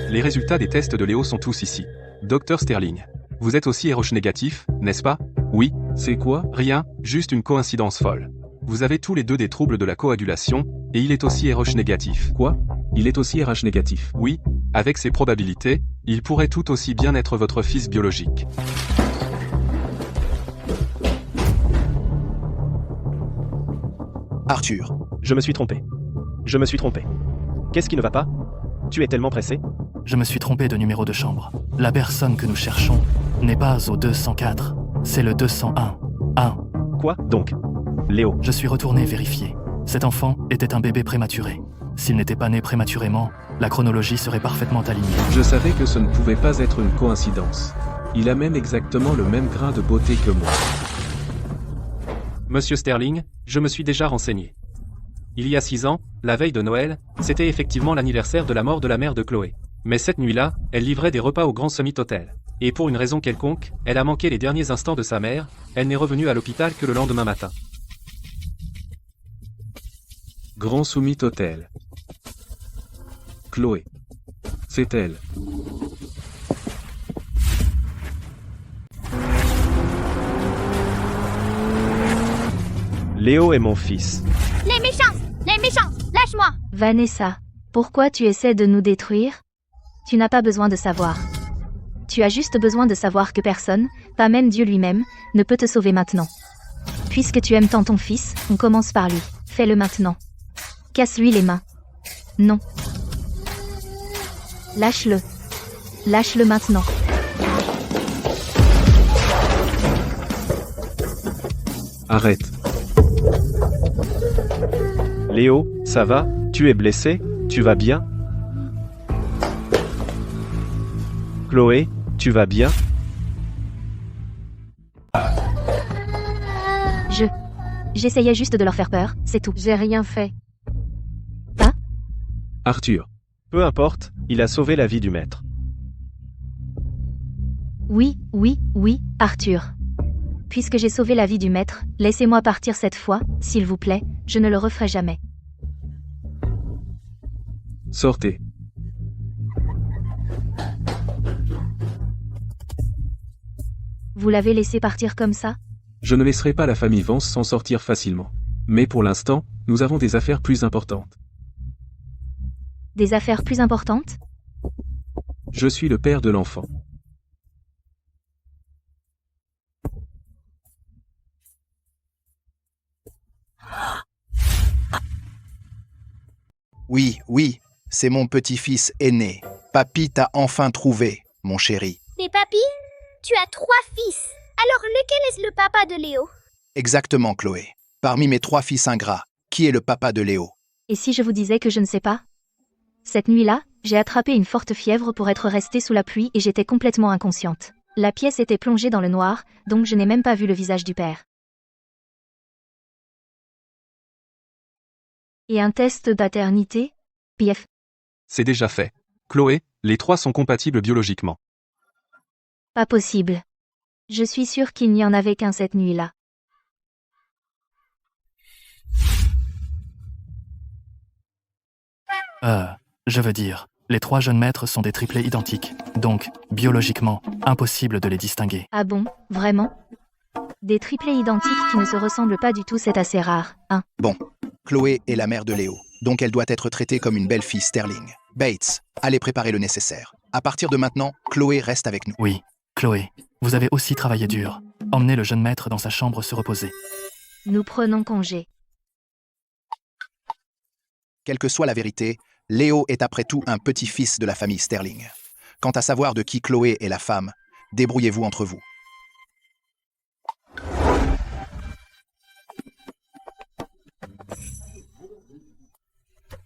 Les résultats des tests de Léo sont tous ici. Dr Sterling. Vous êtes aussi RH négatif, n'est-ce pas? Oui. C'est quoi? Rien, juste une coïncidence folle. Vous avez tous les deux des troubles de la coagulation, et il est aussi RH négatif. Quoi? Il est aussi RH négatif. Oui, avec ces probabilités, il pourrait tout aussi bien être votre fils biologique. Arthur. Je me suis trompé. Je me suis trompé. Qu'est-ce qui ne va pas? Tu es tellement pressé? Je me suis trompé de numéro de chambre. La personne que nous cherchons n'est pas au 204, c'est le 201. Quoi, donc? Léo. Je suis retourné vérifier. Cet enfant était un bébé prématuré. S'il n'était pas né prématurément, la chronologie serait parfaitement alignée. Je savais que ce ne pouvait pas être une coïncidence. Il a même exactement le même grain de beauté que moi. Monsieur Sterling, je me suis déjà renseigné. Il y a 6 ans, la veille de Noël, c'était effectivement l'anniversaire de la mort de la mère de Chloé. Mais cette nuit-là, elle livrait des repas au Grand Summit Hotel. Et pour une raison quelconque, elle a manqué les derniers instants de sa mère, elle n'est revenue à l'hôpital que le lendemain matin. Grand Summit Hotel. Chloé. C'est elle. Léo est mon fils. Les méchants! Les méchants! Lâche-moi! Vanessa, pourquoi tu essaies de nous détruire? Tu n'as pas besoin de savoir. Tu as juste besoin de savoir que personne, pas même Dieu lui-même, ne peut te sauver maintenant. Puisque tu aimes tant ton fils, on commence par lui. Fais-le maintenant. Casse-lui les mains. Non. Lâche-le. Lâche-le maintenant. Arrête. Léo, ça va? Tu es blessé? Tu vas bien? Chloé, tu vas bien? J'essayais juste de leur faire peur, c'est tout. J'ai rien fait. Hein? Arthur. Peu importe, il a sauvé la vie du maître. Oui, Arthur. Puisque j'ai sauvé la vie du maître, laissez-moi partir cette fois, s'il vous plaît, je ne le referai jamais. Sortez. Vous l'avez laissé partir comme ça? Je ne laisserai pas la famille Vance s'en sortir facilement. Mais pour l'instant, nous avons des affaires plus importantes. Des affaires plus importantes? Je suis le père de l'enfant. Oui, c'est mon petit-fils aîné. Papy t'a enfin trouvé, mon chéri. Mais papy, tu as 3 fils. Alors lequel est le papa de Léo? Exactement, Chloé. Parmi mes 3 fils ingrats, qui est le papa de Léo? Et si je vous disais que je ne sais pas? Cette nuit-là, j'ai attrapé une forte fièvre pour être restée sous la pluie et j'étais complètement inconsciente. La pièce était plongée dans le noir, donc je n'ai même pas vu le visage du père. Et un test de paternité? PF. C'est déjà fait. Chloé, les 3 sont compatibles biologiquement. Pas possible. Je suis sûre qu'il n'y en avait qu'un cette nuit-là. Je veux dire, les 3 jeunes maîtres sont des triplés identiques, donc, biologiquement, impossible de les distinguer. Ah bon, vraiment? Des triplés identiques qui ne se ressemblent pas du tout, c'est assez rare, hein. Bon, Chloé est la mère de Léo, donc elle doit être traitée comme une belle-fille Sterling. Bates, allez préparer le nécessaire. À partir de maintenant, Chloé reste avec nous. Oui, Chloé, vous avez aussi travaillé dur. Emmenez le jeune maître dans sa chambre se reposer. Nous prenons congé. Quelle que soit la vérité, Léo est après tout un petit-fils de la famille Sterling. Quant à savoir de qui Chloé est la femme, débrouillez-vous entre vous.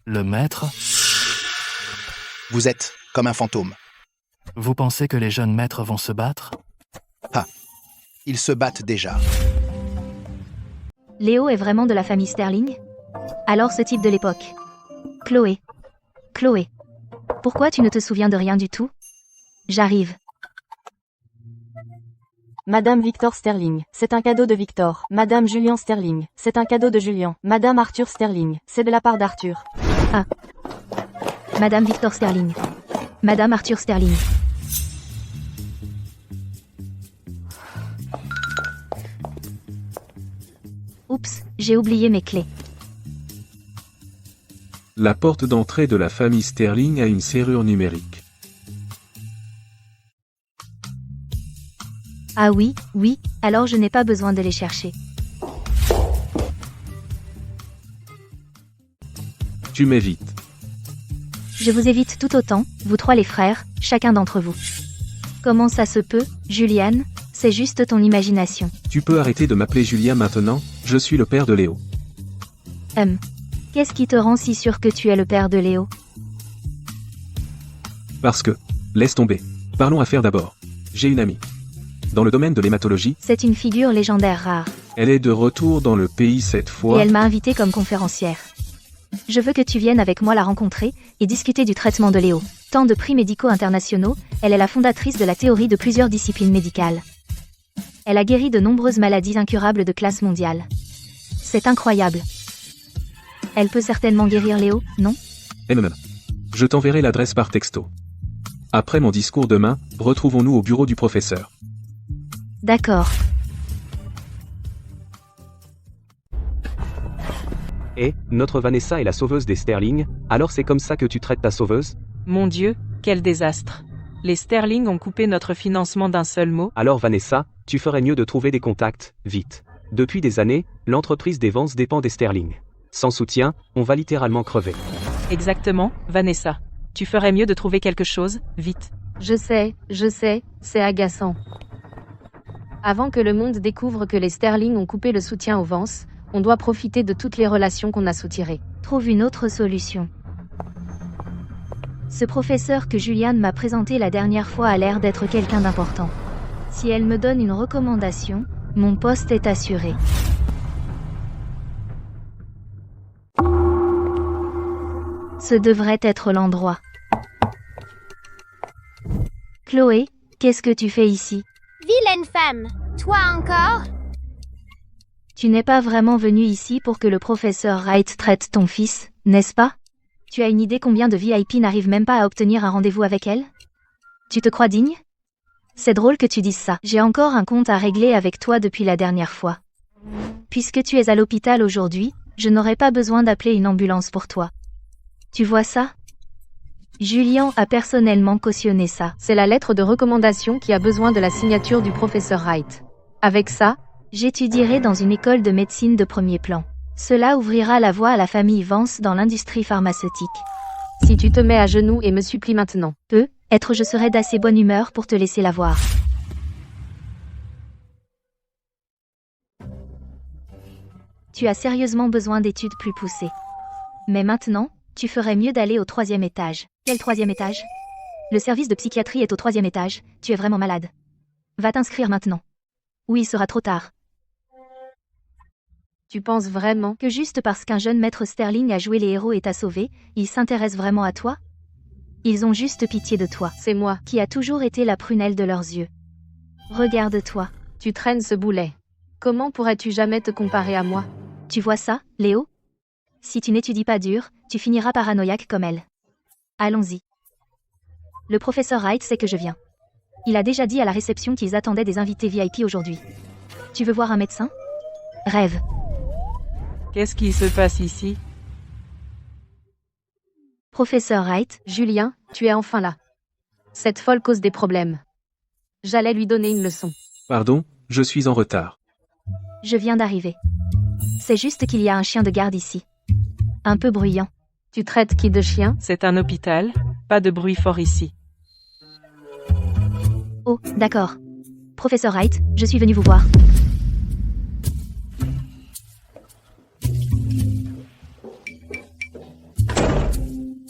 Le maître? Vous êtes comme un fantôme. Vous pensez que les jeunes maîtres vont se battre? Ah, ils se battent déjà. Léo est vraiment de la famille Sterling? Alors ce type de l'époque. Chloé. Chloé. Pourquoi tu ne te souviens de rien du tout? J'arrive. Madame Victor Sterling, c'est un cadeau de Victor. Madame Julian Sterling, c'est un cadeau de Julian. Madame Arthur Sterling, c'est de la part d'Arthur. Ah. Madame Victor Sterling. Madame Arthur Sterling. Oups, j'ai oublié mes clés. La porte d'entrée de la famille Sterling a une serrure numérique. Ah oui, oui, alors je n'ai pas besoin de les chercher. Tu m'évites. Je vous évite tout autant, vous trois les frères, chacun d'entre vous. Comment ça se peut, Julianne? C'est juste ton imagination. Tu peux arrêter de m'appeler Julien maintenant, je suis le père de Léo. Qu'est-ce qui te rend si sûr que tu es le père de Léo? Parce que, laisse tomber. Parlons affaires d'abord. J'ai une amie. Dans le domaine de l'hématologie, C'est une figure légendaire rare, elle est de retour dans le pays cette et fois. elle m'a invitée comme conférencière. Je veux que tu viennes avec moi la rencontrer et discuter du traitement de Léo. Tant de prix médicaux internationaux, elle est la fondatrice de la théorie de plusieurs disciplines médicales. Elle a guéri de nombreuses maladies incurables de classe mondiale. C'est incroyable. Elle peut certainement guérir Léo, non? Je t'enverrai l'adresse par texto. Après mon discours demain, retrouvons-nous au bureau du professeur. D'accord. Et, notre Vanessa est la sauveuse des Sterling, alors c'est comme ça que tu traites ta sauveuse? Mon Dieu, quel désastre. Les Sterling ont coupé notre financement d'un seul mot. Alors Vanessa, tu ferais mieux de trouver des contacts, vite. Depuis des années, l'entreprise des Vance dépend des Sterling. Sans soutien, on va littéralement crever. Exactement, Vanessa. Tu ferais mieux de trouver quelque chose, vite. Je sais, c'est agaçant. Avant que le monde découvre que les Sterling ont coupé le soutien aux Vance, on doit profiter de toutes les relations qu'on a soutirées. Trouve une autre solution. Ce professeur que Julianne m'a présenté la dernière fois a l'air d'être quelqu'un d'important. Si elle me donne une recommandation, mon poste est assuré. Ce devrait être l'endroit. Chloé, qu'est-ce que tu fais ici? Vilaine femme, toi encore? Tu n'es pas vraiment venue ici pour que le professeur Wright traite ton fils, n'est-ce pas? Tu as une idée combien de VIP n'arrivent même pas à obtenir un rendez-vous avec elle? Tu te crois digne? C'est drôle que tu dises ça. J'ai encore un compte à régler avec toi depuis la dernière fois. Puisque tu es à l'hôpital aujourd'hui, je n'aurai pas besoin d'appeler une ambulance pour toi. Tu vois ça? Julian a personnellement cautionné ça. C'est la lettre de recommandation qui a besoin de la signature du professeur Wright. Avec ça, j'étudierai dans une école de médecine de premier plan. Cela ouvrira la voie à la famille Vance dans l'industrie pharmaceutique. Si tu te mets à genoux et me supplies maintenant. Peut-être je serai d'assez bonne humeur pour te laisser la voir. Tu as sérieusement besoin d'études plus poussées. Mais maintenant, tu ferais mieux d'aller au 3e étage. Quel 3e étage? Le service de psychiatrie est au 3e étage, tu es vraiment malade. Va t'inscrire maintenant. Ou il sera trop tard. Tu penses vraiment que juste parce qu'un jeune maître Sterling a joué les héros et t'a sauvé, ils s'intéressent vraiment à toi? Ils ont juste pitié de toi. C'est moi qui a toujours été la prunelle de leurs yeux. Regarde-toi. Tu traînes ce boulet. Comment pourrais-tu jamais te comparer à moi? Tu vois ça, Léo? Si tu n'étudies pas dur, tu finiras paranoïaque comme elle. Allons-y. Le professeur Wright sait que je viens. Il a déjà dit à la réception qu'ils attendaient des invités VIP aujourd'hui. Tu veux voir un médecin? Rêve. Qu'est-ce qui se passe ici? Professeur Wright, Julien, tu es enfin là. Cette folle cause des problèmes. J'allais lui donner une leçon. Pardon, je suis en retard. je viens d'arriver. C'est juste qu'il y a un chien de garde ici. Un peu bruyant. Tu traites qui de chien? C'est un hôpital, pas de bruit fort ici. Oh, d'accord. Professeur Wright, je suis venu vous voir.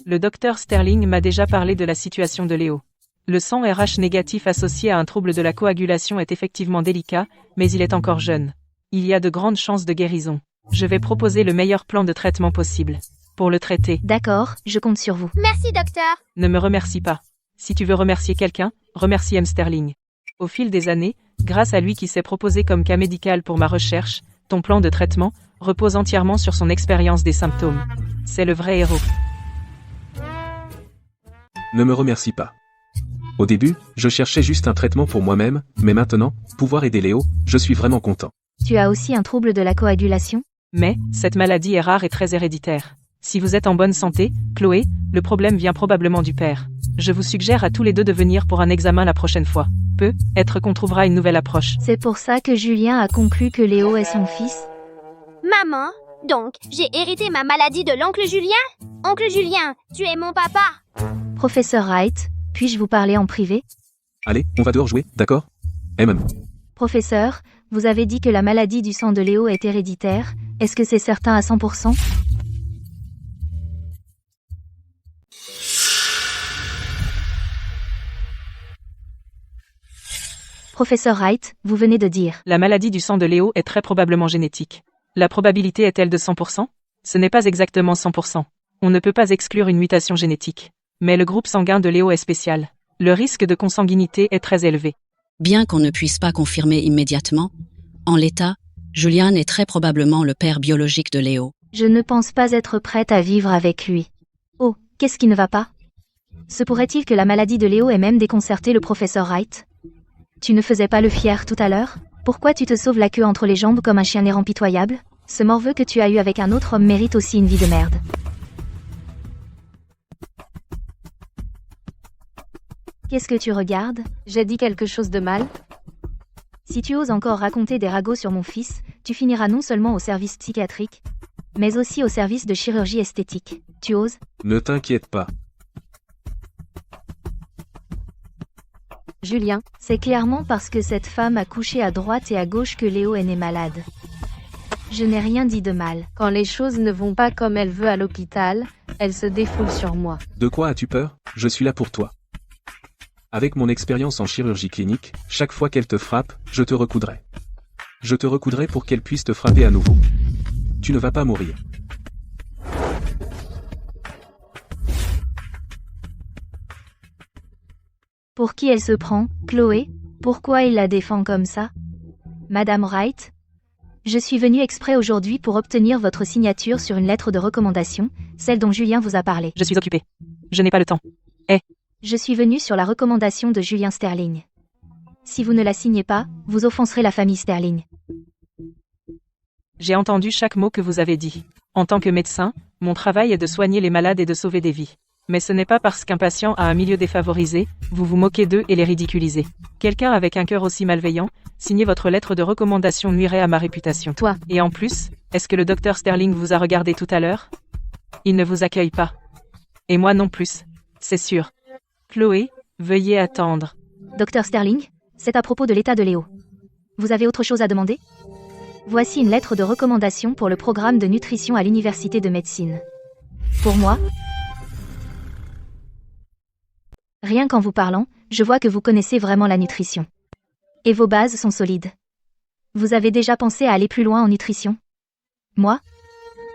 Le docteur Sterling m'a déjà parlé de la situation de Léo. Le sang RH négatif associé à un trouble de la coagulation est effectivement délicat, mais il est encore jeune. Il y a de grandes chances de guérison. Je vais proposer le meilleur plan de traitement possible. Pour le traiter. D'accord, je compte sur vous. Merci, docteur. Ne me remercie pas. Si tu veux remercier quelqu'un, remercie M. Sterling. Au fil des années, grâce à lui qui s'est proposé comme cas médical pour ma recherche, ton plan de traitement repose entièrement sur son expérience des symptômes. C'est le vrai héros. Ne me remercie pas. Au début, je cherchais juste un traitement pour moi-même, mais maintenant, pouvoir aider Léo, je suis vraiment content. Tu as aussi un trouble de la coagulation? Mais, cette maladie est rare et très héréditaire. Si vous êtes en bonne santé, Chloé, le problème vient probablement du père. Je vous suggère à tous les deux de venir pour un examen la prochaine fois. Peut-être qu'on trouvera une nouvelle approche. C'est pour ça que Julien a conclu que Léo est son fils? Maman, donc, j'ai hérité ma maladie de l'oncle Julien? Oncle Julien, tu es mon papa. Professeur Wright, puis-je vous parler en privé? Allez, on va dehors jouer, d'accord? Professeur, vous avez dit que la maladie du sang de Léo est héréditaire. Est-ce que c'est certain à 100%? Professeur Wright, vous venez de dire. La maladie du sang de Léo est très probablement génétique. La probabilité est-elle de 100%? Ce n'est pas exactement 100%. On ne peut pas exclure une mutation génétique. Mais le groupe sanguin de Léo est spécial. Le risque de consanguinité est très élevé. Bien qu'on ne puisse pas confirmer immédiatement, en l'état, Julian est très probablement le père biologique de Léo. Je ne pense pas être prête à vivre avec lui. Oh, qu'est-ce qui ne va pas? Se pourrait-il que la maladie de Léo ait même déconcerté le professeur Wright? Tu ne faisais pas le fier tout à l'heure? Pourquoi tu te sauves la queue entre les jambes comme un chien errant pitoyable? Ce morveux que tu as eu avec un autre homme mérite aussi une vie de merde. Qu'est-ce que tu regardes? J'ai dit quelque chose de mal? Si tu oses encore raconter des ragots sur mon fils, tu finiras non seulement au service psychiatrique, mais aussi au service de chirurgie esthétique. Tu oses? Ne t'inquiète pas. Julien, c'est clairement parce que cette femme a couché à droite et à gauche que Léo est né malade. Je n'ai rien dit de mal. Quand les choses ne vont pas comme elle veut à l'hôpital, elle se défoule sur moi. De quoi as-tu peur? Je suis là pour toi. Avec mon expérience en chirurgie clinique, chaque fois qu'elle te frappe, je te recoudrai. Je te recoudrai pour qu'elle puisse te frapper à nouveau. Tu ne vas pas mourir. Pour qui elle se prend, Chloé? Pourquoi il la défend comme ça? Madame Wright? Je suis venue exprès aujourd'hui pour obtenir votre signature sur une lettre de recommandation, celle dont Julien vous a parlé. Je suis occupée. Je n'ai pas le temps. Je suis venue sur la recommandation de Julien Sterling. Si vous ne la signez pas, vous offenserez la famille Sterling. J'ai entendu chaque mot que vous avez dit. En tant que médecin, mon travail est de soigner les malades et de sauver des vies. Mais ce n'est pas parce qu'un patient a un milieu défavorisé, vous vous moquez d'eux et les ridiculisez. Quelqu'un avec un cœur aussi malveillant, signer votre lettre de recommandation nuirait à ma réputation. Toi. Et en plus, est-ce que le docteur Sterling vous a regardé tout à l'heure? Il ne vous accueille pas. Et moi non plus. C'est sûr. Chloé, veuillez attendre. Docteur Sterling, c'est à propos de l'état de Léo. Vous avez autre chose à demander? Voici une lettre de recommandation pour le programme de nutrition à l'université de médecine. Pour moi, rien qu'en vous parlant, je vois que vous connaissez vraiment la nutrition. Et vos bases sont solides. Vous avez déjà pensé à aller plus loin en nutrition? Moi?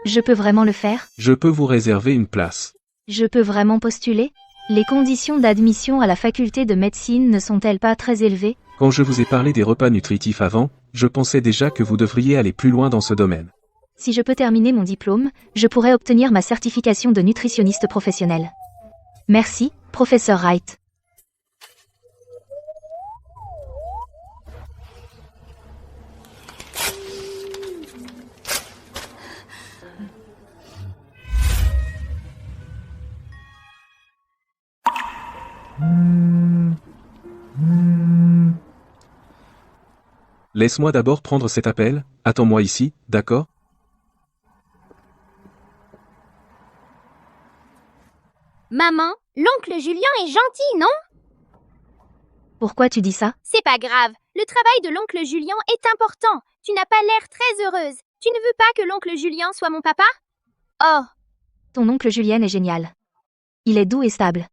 Je peux vraiment le faire? Je peux vous réserver une place. Je peux vraiment postuler? Les conditions d'admission à la faculté de médecine ne sont-elles pas très élevées? Quand je vous ai parlé des repas nutritifs avant, je pensais déjà que vous devriez aller plus loin dans ce domaine. Si je peux terminer mon diplôme, je pourrais obtenir ma certification de nutritionniste professionnel. Merci, professeur Wright. Laisse-moi d'abord prendre cet appel, attends-moi ici, d'accord? Maman, l'oncle Julien est gentil, non? Pourquoi tu dis ça? C'est pas grave. Le travail de l'oncle Julien est important. Tu n'as pas l'air très heureuse. Tu ne veux pas que l'oncle Julien soit mon papa? Oh, Ton oncle Julien est génial. Il est doux et stable.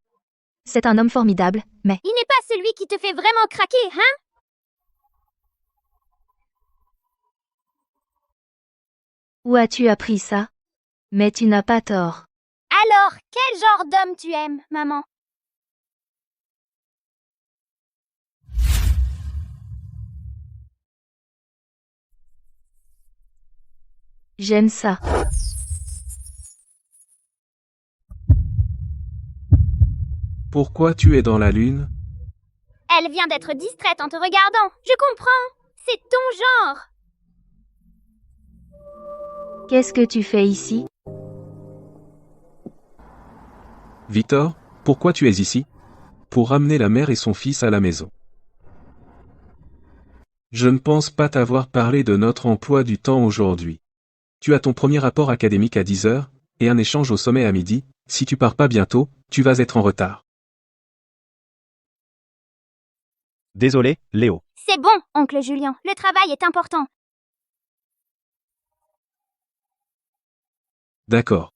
C'est un homme formidable, mais il n'est pas celui qui te fait vraiment craquer, hein? où as-tu appris ça? Mais tu n'as pas tort. Alors, quel genre d'homme tu aimes, maman? J'aime ça. Pourquoi tu es dans la lune? Elle vient d'être distraite en te regardant. Je comprends. C'est ton genre. Qu'est-ce que tu fais ici? Victor, pourquoi tu es ici? Pour ramener la mère et son fils à la maison. Je ne pense pas t'avoir parlé de notre emploi du temps aujourd'hui. Tu as ton premier rapport académique à 10 heures, et un échange au sommet à midi. Si tu pars pas bientôt, tu vas être en retard. Désolé, Léo. C'est bon, oncle Julien. Le travail est important. D'accord.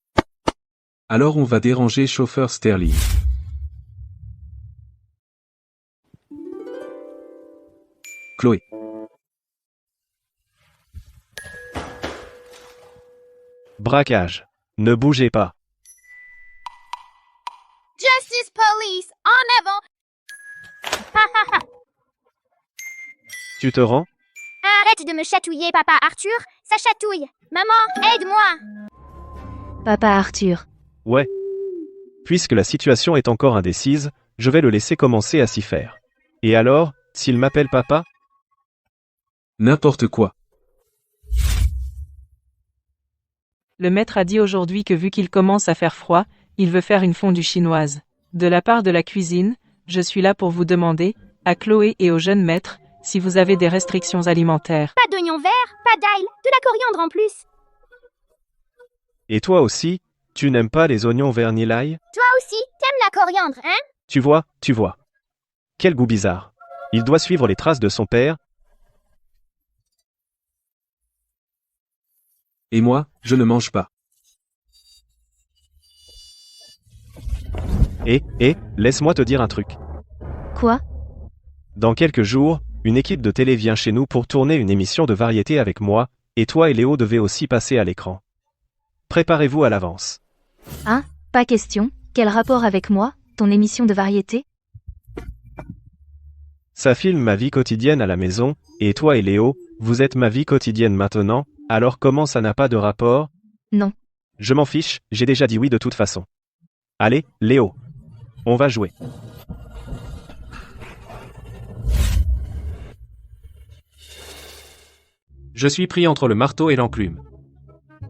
Alors on va déranger chauffeur Sterling. Chloé. Braquage. Ne bougez pas. Justice Police, en avant. Tu te rends? Arrête de me chatouiller, papa Arthur. Ça chatouille. Maman, aide-moi. Papa Arthur. Ouais. Puisque la situation est encore indécise, je vais le laisser commencer à s'y faire. Et alors, s'il m'appelle papa? N'importe quoi. Le maître a dit aujourd'hui que vu qu'il commence à faire froid, il veut faire une fondue chinoise. De la part de la cuisine, je suis là pour vous demander, à Chloé et au jeune maître, si vous avez des restrictions alimentaires. Pas d'oignon vert, pas d'ail, de la coriandre en plus. Et toi aussi, tu n'aimes pas les oignons verts ni l'ail? Toi aussi, t'aimes la coriandre, hein? Tu vois. Quel goût bizarre. Il doit suivre les traces de son père. Et moi, je ne mange pas. Laisse-moi te dire un truc. Quoi? Dans quelques jours, une équipe de télé vient chez nous pour tourner une émission de variété avec moi, et toi et Léo devez aussi passer à l'écran. Préparez-vous à l'avance. Hein? Pas question. Quel rapport avec moi, ton émission de variété? Ça filme ma vie quotidienne à la maison, et toi et Léo, vous êtes ma vie quotidienne maintenant, alors comment ça n'a pas de rapport? Non. Je m'en fiche, j'ai déjà dit oui de toute façon. Allez, Léo. On va jouer. Je suis pris entre le marteau et l'enclume.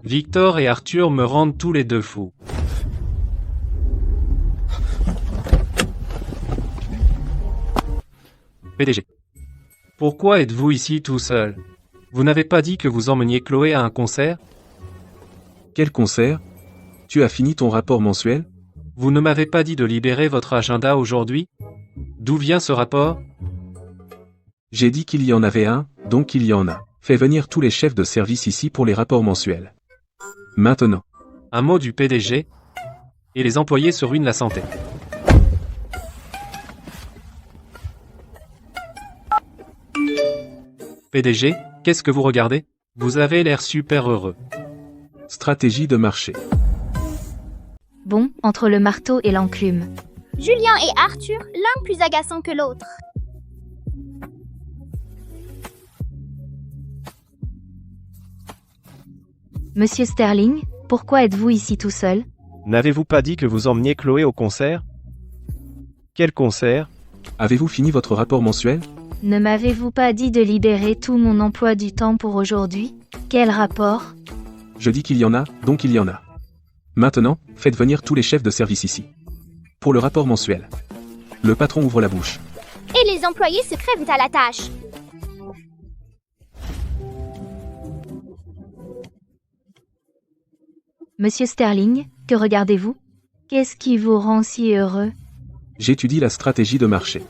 Victor et Arthur me rendent tous les deux fous. PDG. Pourquoi êtes-vous ici tout seul? Vous n'avez pas dit que vous emmeniez Chloé à un concert? Quel concert? Tu as fini ton rapport mensuel? Vous ne m'avez pas dit de libérer votre agenda aujourd'hui? D'où vient ce rapport? J'ai dit qu'il y en avait un, donc il y en a. Fais venir tous les chefs de service ici pour les rapports mensuels. Maintenant. Un mot du PDG. Et les employés se ruinent la santé. PDG, qu'est-ce que vous regardez? Vous avez l'air super heureux. Stratégie de marché. Bon, entre le marteau et l'enclume. Julien et Arthur, l'un plus agaçant que l'autre. Monsieur Sterling, pourquoi êtes-vous ici tout seul? N'avez-vous pas dit que vous emmeniez Chloé au concert? Quel concert? Avez-vous fini votre rapport mensuel? Ne m'avez-vous pas dit de libérer tout mon emploi du temps pour aujourd'hui? Quel rapport? Je dis qu'il y en a, donc il y en a. Maintenant, faites venir tous les chefs de service ici. Pour le rapport mensuel. Le patron ouvre la bouche. Et les employés se crèvent à la tâche. Monsieur Sterling, que regardez-vous? Qu'est-ce qui vous rend si heureux? J'étudie la stratégie de marché.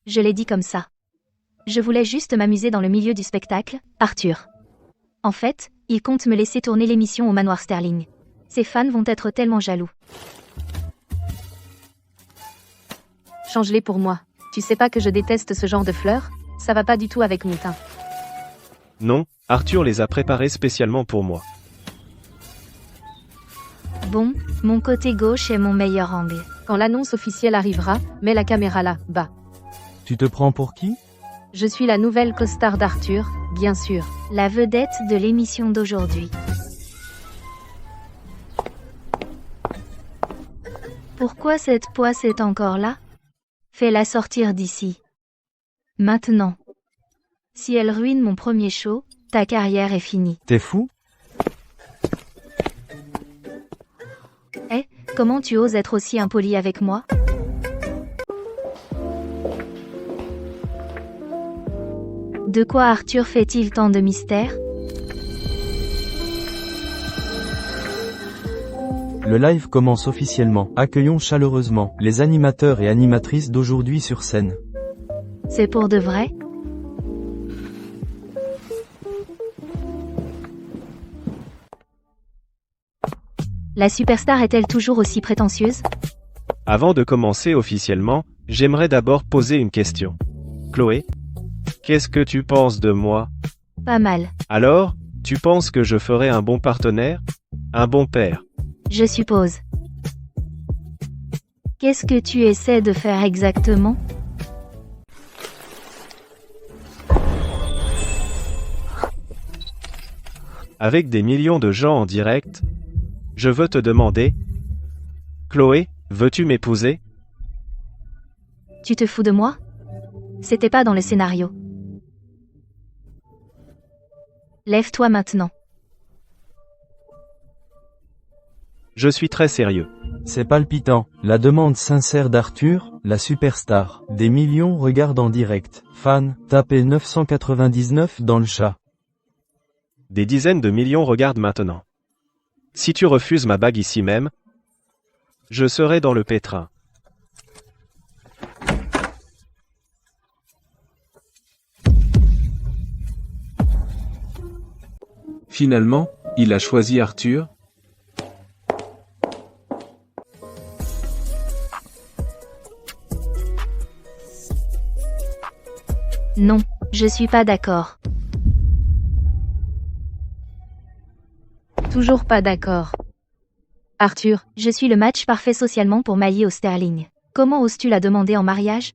Je l'ai dit comme ça. Je voulais juste m'amuser dans le milieu du spectacle, Arthur. En fait, il compte me laisser tourner l'émission au manoir Sterling. Ses fans vont être tellement jaloux. Change-les pour moi. Tu sais pas que je déteste ce genre de fleurs? Ça va pas du tout avec mon teint. Non, Arthur les a préparés spécialement pour moi. Bon, mon côté gauche est mon meilleur angle. Quand l'annonce officielle arrivera, mets la caméra là, bas. Tu te prends pour qui? Je suis la nouvelle co-star d'Arthur, bien sûr. La vedette de l'émission d'aujourd'hui. Pourquoi cette poisse est encore là? Fais-la sortir d'ici. Maintenant. Si elle ruine mon premier show, ta carrière est finie. T'es fou? Eh, comment tu oses être aussi impoli avec moi? De quoi Arthur fait-il tant de mystère? Le live commence officiellement. Accueillons chaleureusement les animateurs et animatrices d'aujourd'hui sur scène. C'est pour de vrai? La superstar est-elle toujours aussi prétentieuse? Avant de commencer officiellement, j'aimerais d'abord poser une question. Chloé, qu'est-ce que tu penses de moi? Pas mal. Alors, tu penses que je ferai un bon partenaire? Un bon père? Je suppose. Qu'est-ce que tu essaies de faire exactement? Avec des millions de gens en direct, je veux te demander, Chloé, veux-tu m'épouser? Tu te fous de moi? C'était pas dans le scénario. Lève-toi maintenant. Je suis très sérieux. C'est palpitant. La demande sincère d'Arthur, la superstar. Des millions regardent en direct. Fans, tapez 999 dans le chat. Des dizaines de millions regardent maintenant. Si tu refuses ma bague ici même, je serai dans le pétrin. Finalement, il a choisi Arthur. Non, je suis pas d'accord. Toujours pas d'accord. Arthur, je suis le match parfait socialement pour m'allier au Sterling. Comment oses-tu la demander en mariage?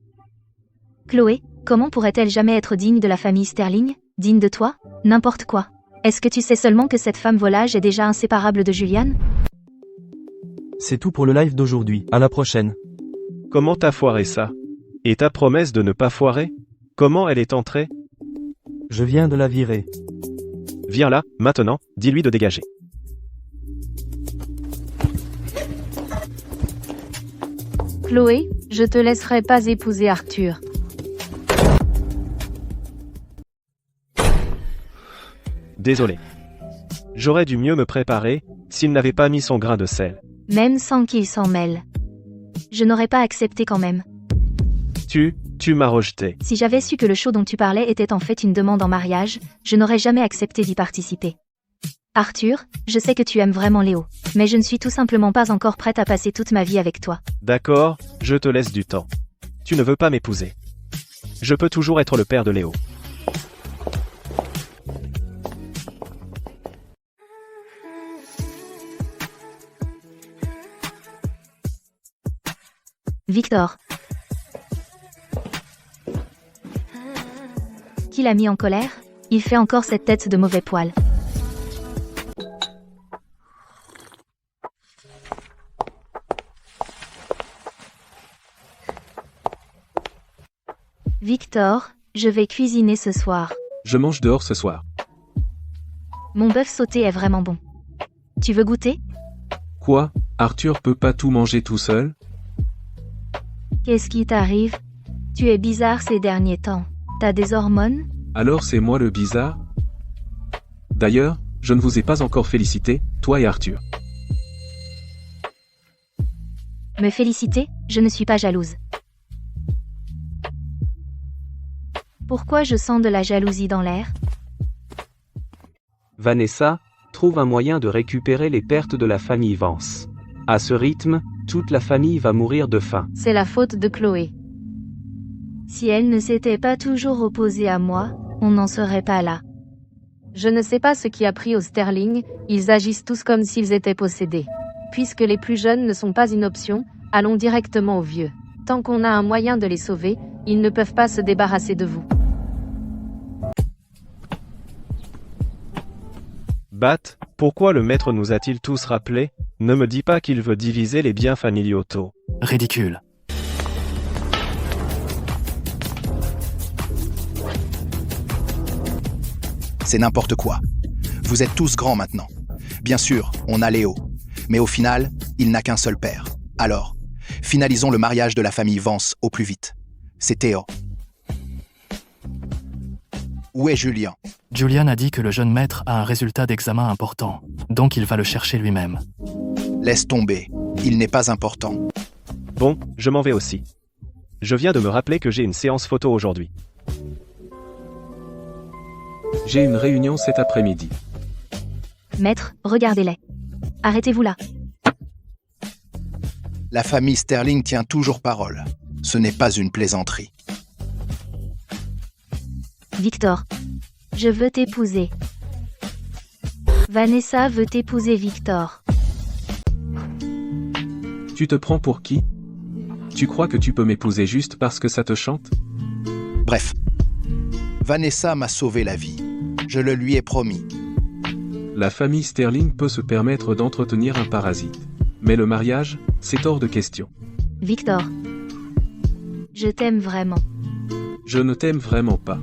Chloé, comment pourrait-elle jamais être digne de la famille Sterling? Digne de toi? N'importe quoi. Est-ce que tu sais seulement que cette femme volage est déjà inséparable de Julian? C'est tout pour le live d'aujourd'hui. À la prochaine. Comment t'as foiré ça? Et ta promesse de ne pas foirer? Comment elle est entrée? Je viens de la virer. Viens là, maintenant, dis-lui de dégager. Chloé, je te laisserai pas épouser Arthur. Désolé. J'aurais dû mieux me préparer, s'il n'avait pas mis son grain de sel. Même sans qu'il s'en mêle. Je n'aurais pas accepté quand même. Tu m'as rejeté. Si j'avais su que le show dont tu parlais était en fait une demande en mariage, je n'aurais jamais accepté d'y participer. Arthur, je sais que tu aimes vraiment Léo, mais je ne suis tout simplement pas encore prête à passer toute ma vie avec toi. D'accord, je te laisse du temps. Tu ne veux pas m'épouser. Je peux toujours être le père de Léo. Victor. Qui l'a mis en colère? Il fait encore cette tête de mauvais poil. Victor, je vais cuisiner ce soir. Je mange dehors ce soir. Mon bœuf sauté est vraiment bon. Tu veux goûter? Quoi? Arthur peut pas tout manger tout seul? Qu'est-ce qui t'arrive? Tu es bizarre ces derniers temps. T'as des hormones? Alors c'est moi le bizarre? D'ailleurs, je ne vous ai pas encore félicité, toi et Arthur. Me féliciter? Je ne suis pas jalouse. Pourquoi je sens de la jalousie dans l'air? Vanessa, trouve un moyen de récupérer les pertes de la famille Vance. À ce rythme, toute la famille va mourir de faim. C'est la faute de Chloé. Si elle ne s'était pas toujours opposée à moi, on n'en serait pas là. Je ne sais pas ce qui a pris aux Sterling, ils agissent tous comme s'ils étaient possédés. Puisque les plus jeunes ne sont pas une option, allons directement aux vieux. Tant qu'on a un moyen de les sauver, ils ne peuvent pas se débarrasser de vous. Bat, pourquoi le maître nous a-t-il tous rappelés? Ne me dis pas qu'il veut diviser les biens familiaux. Ridicule. C'est n'importe quoi. Vous êtes tous grands maintenant. Bien sûr, on a Léo. Mais au final, il n'a qu'un seul père. Alors, finalisons le mariage de la famille Vance au plus vite. C'est Théo. Où est Julien? Julian a dit que le jeune maître a un résultat d'examen important, donc il va le chercher lui-même. Laisse tomber, il n'est pas important. Bon, je m'en vais aussi. Je viens de me rappeler que j'ai une séance photo aujourd'hui. J'ai une réunion cet après-midi. Maître, regardez-les. Arrêtez-vous là. La famille Sterling tient toujours parole. Ce n'est pas une plaisanterie. Victor. Je veux t'épouser. Vanessa veut t'épouser Victor. Tu te prends pour qui? Tu crois que tu peux m'épouser juste parce que ça te chante? Bref. Vanessa m'a sauvé la vie. Je le lui ai promis. La famille Sterling peut se permettre d'entretenir un parasite. Mais le mariage, c'est hors de question. Victor. Je t'aime vraiment. Je ne t'aime vraiment pas.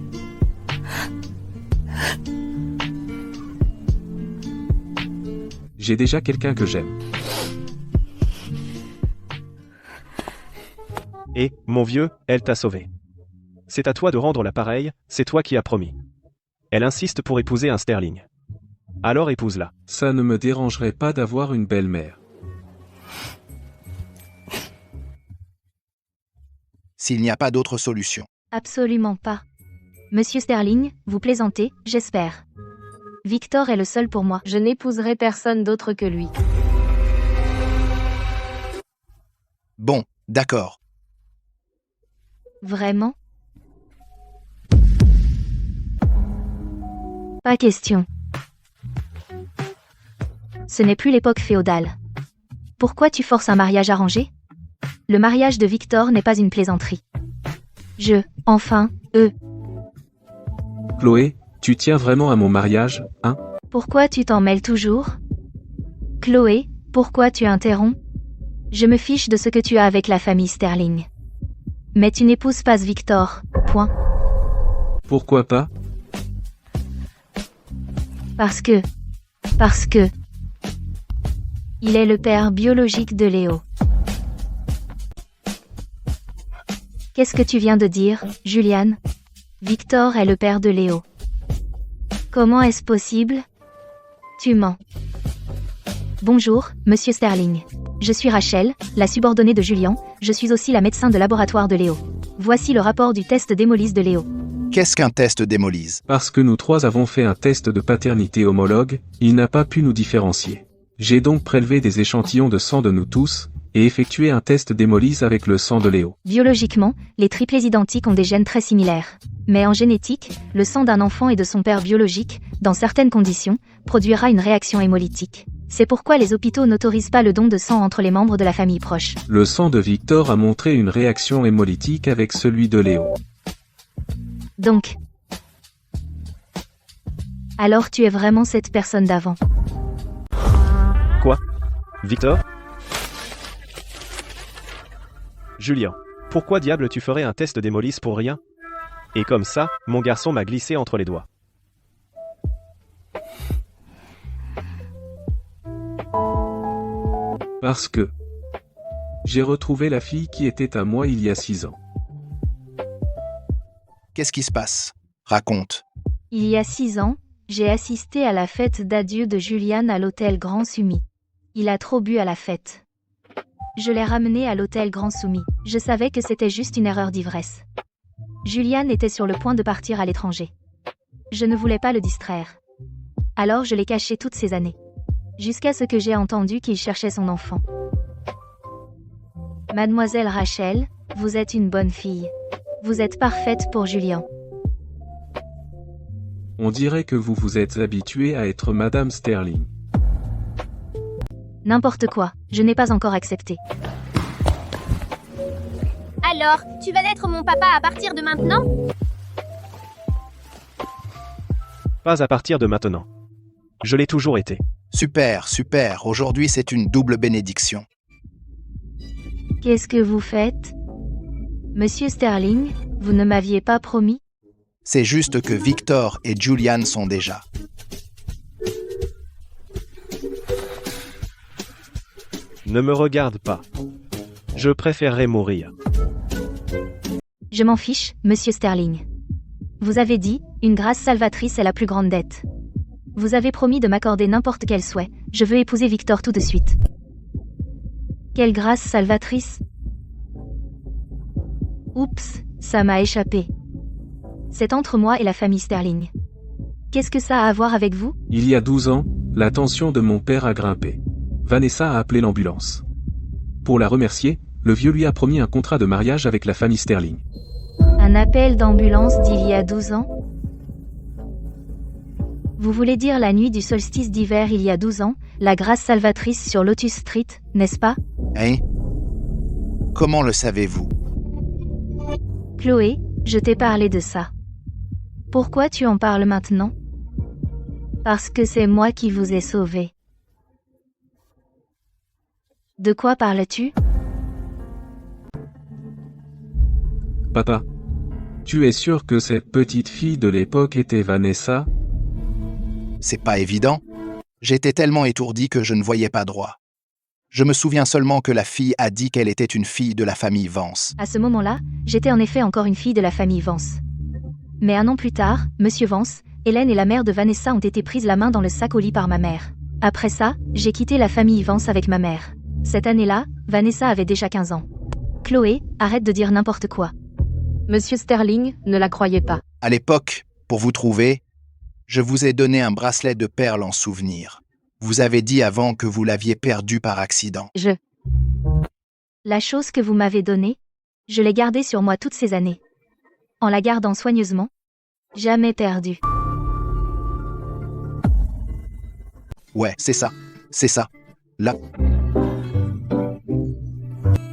J'ai déjà quelqu'un que j'aime. Et, mon vieux, elle t'a sauvé. C'est à toi de rendre l'appareil, c'est toi qui as promis. Elle insiste pour épouser un Sterling. Alors épouse-la. Ça ne me dérangerait pas d'avoir une belle-mère. S'il n'y a pas d'autre solution. Absolument pas. Monsieur Sterling, vous plaisantez, j'espère. Victor est le seul pour moi. Je n'épouserai personne d'autre que lui. Bon, d'accord. Vraiment? Pas question. Ce n'est plus l'époque féodale. Pourquoi tu forces un mariage arrangé? Le mariage de Victor n'est pas une plaisanterie. Chloé, tu tiens vraiment à mon mariage, hein? Pourquoi tu t'en mêles toujours? Chloé, pourquoi tu interromps? Je me fiche de ce que tu as avec la famille Sterling. Mais tu n'épouses pas Victor, point. Pourquoi pas? Parce que... il est le père biologique de Léo. Qu'est-ce que tu viens de dire, Julian? Victor est le père de Léo. Comment est-ce possible? Tu mens. Bonjour, monsieur Sterling. Je suis Rachel, la subordonnée de Julian, je suis aussi la médecin de laboratoire de Léo. Voici le rapport du test d'hémolyse de Léo. Qu'est-ce qu'un test d'hémolyse? Parce que nous trois avons fait un test de paternité homologue, il n'a pas pu nous différencier. J'ai donc prélevé des échantillons de sang de nous tous, et effectué un test d'hémolyse avec le sang de Léo. Biologiquement, les triplés identiques ont des gènes très similaires. Mais en génétique, le sang d'un enfant et de son père biologique, dans certaines conditions, produira une réaction hémolytique. C'est pourquoi les hôpitaux n'autorisent pas le don de sang entre les membres de la famille proche. Le sang de Victor a montré une réaction hémolytique avec celui de Léo. Donc... Alors tu es vraiment cette personne d'avant. Quoi? Victor? Julien, pourquoi diable tu ferais un test d'hémolyse pour rien? Et comme ça, mon garçon m'a glissé entre les doigts. Parce que j'ai retrouvé la fille qui était à moi il y a 6 ans. Qu'est-ce qui se passe? Raconte. Il y a 6 ans, j'ai assisté à la fête d'adieu de Julian à l'hôtel Grand Soumis. Il a trop bu à la fête. Je l'ai ramené à l'hôtel Grand Soumis. Je savais que c'était juste une erreur d'ivresse. Julian était sur le point de partir à l'étranger. Je ne voulais pas le distraire. Alors je l'ai caché toutes ces années. Jusqu'à ce que j'ai entendu qu'il cherchait son enfant. Mademoiselle Rachel, vous êtes une bonne fille. Vous êtes parfaite pour Julian. On dirait que vous vous êtes habituée à être Madame Sterling. N'importe quoi, je n'ai pas encore accepté. Alors, tu vas être mon papa à partir de maintenant? Pas à partir de maintenant. Je l'ai toujours été. Super, super. Aujourd'hui, c'est une double bénédiction. Qu'est-ce que vous faites? Monsieur Sterling, vous ne m'aviez pas promis? C'est juste que Victor et Julian sont déjà. Ne me regarde pas. Je préférerais mourir. Je m'en fiche, monsieur Sterling. Vous avez dit, une grâce salvatrice est la plus grande dette. Vous avez promis de m'accorder n'importe quel souhait, je veux épouser Victor tout de suite. Quelle grâce salvatrice? Oups, ça m'a échappé. C'est entre moi et la famille Sterling. Qu'est-ce que ça a à voir avec vous? Il y a 12 ans, la tension de mon père a grimpé. Vanessa a appelé l'ambulance. Pour la remercier, le vieux lui a promis un contrat de mariage avec la famille Sterling. Un appel d'ambulance d'il y a 12 ans? Vous voulez dire la nuit du solstice d'hiver il y a 12 ans, la grâce salvatrice sur Lotus Street, n'est-ce pas? Hein? Comment le savez-vous? Chloé, je t'ai parlé de ça. Pourquoi tu en parles maintenant? Parce que c'est moi qui vous ai sauvé. De quoi parles-tu? Papa, tu es sûr que cette petite fille de l'époque était Vanessa? C'est pas évident. J'étais tellement étourdi que je ne voyais pas droit. Je me souviens seulement que la fille a dit qu'elle était une fille de la famille Vance. À ce moment-là, j'étais en effet encore une fille de la famille Vance. Mais 1 an plus tard, Monsieur Vance, Hélène et la mère de Vanessa ont été prises la main dans le sac au lit par ma mère. Après ça, j'ai quitté la famille Vance avec ma mère. Cette année-là, Vanessa avait déjà 15 ans. Chloé, arrête de dire n'importe quoi. Monsieur Sterling, ne la croyez pas. À l'époque, pour vous trouver, je vous ai donné un bracelet de perles en souvenir. Vous avez dit avant que vous l'aviez perdu par accident. La chose que vous m'avez donnée, je l'ai gardée sur moi toutes ces années. En la gardant soigneusement, jamais perdue. Ouais, c'est ça. C'est ça. Là.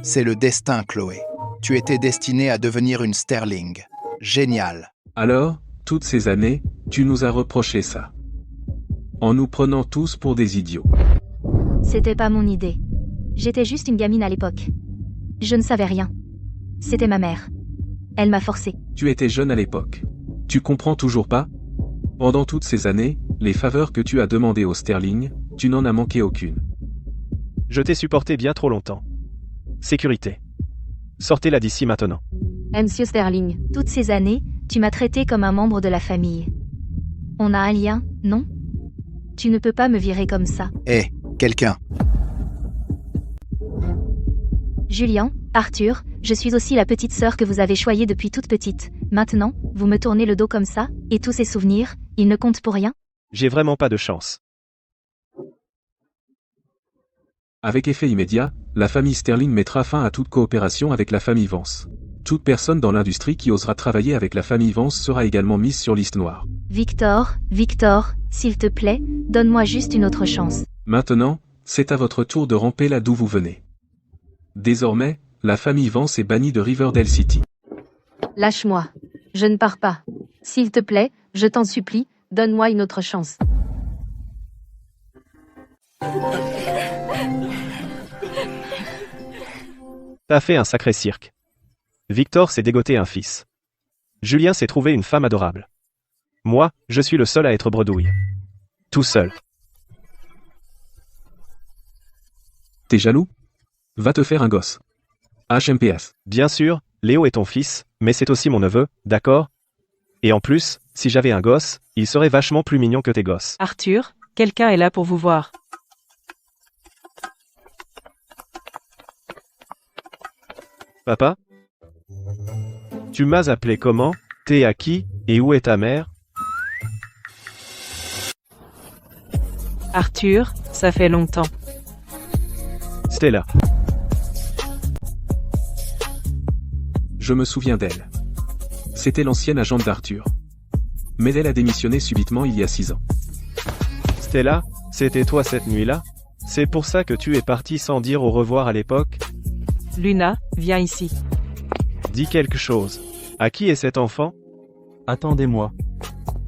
C'est le destin, Chloé. Tu étais destinée à devenir une Sterling. Génial. Alors, toutes ces années, tu nous as reproché ça. En nous prenant tous pour des idiots. C'était pas mon idée. J'étais juste une gamine à l'époque. Je ne savais rien. C'était ma mère. Elle m'a forcée. Tu étais jeune à l'époque. Tu comprends toujours pas? Pendant toutes ces années, les faveurs que tu as demandées au Sterling, tu n'en as manqué aucune. Je t'ai supporté bien trop longtemps. Sécurité. Sortez-la d'ici maintenant. Monsieur Sterling. Toutes ces années, tu m'as traité comme un membre de la famille. On a un lien, non? Tu ne peux pas me virer comme ça. Hé, quelqu'un. Julian, Arthur, je suis aussi la petite sœur que vous avez choyée depuis toute petite. Maintenant, vous me tournez le dos comme ça, et tous ces souvenirs, ils ne comptent pour rien? J'ai vraiment pas de chance. Avec effet immédiat, la famille Sterling mettra fin à toute coopération avec la famille Vance. Toute personne dans l'industrie qui osera travailler avec la famille Vance sera également mise sur liste noire. Victor, s'il te plaît, donne-moi juste une autre chance. Maintenant, c'est à votre tour de ramper là d'où vous venez. Désormais, la famille Vance est bannie de Riverdale City. Lâche-moi. Je ne pars pas. S'il te plaît, je t'en supplie, donne-moi une autre chance. T'as fait un sacré cirque. Victor s'est dégoté un fils. Julien s'est trouvé une femme adorable. Moi, je suis le seul à être bredouille. Tout seul. T'es jaloux? Va te faire un gosse. HMPS. Bien sûr, Léo est ton fils, mais c'est aussi mon neveu, d'accord? Et en plus, si j'avais un gosse, il serait vachement plus mignon que tes gosses. Arthur, quelqu'un est là pour vous voir. Papa? Tu m'as appelé comment? T'es à qui? Et où est ta mère? Arthur, ça fait longtemps. Stella. Je me souviens d'elle. C'était l'ancienne agente d'Arthur. Mais elle a démissionné subitement il y a 6 ans. Stella, c'était toi cette nuit-là? C'est pour ça que tu es partie sans dire au revoir à l'époque? Luna, viens ici. Dis quelque chose. À qui est cet enfant? Attendez-moi.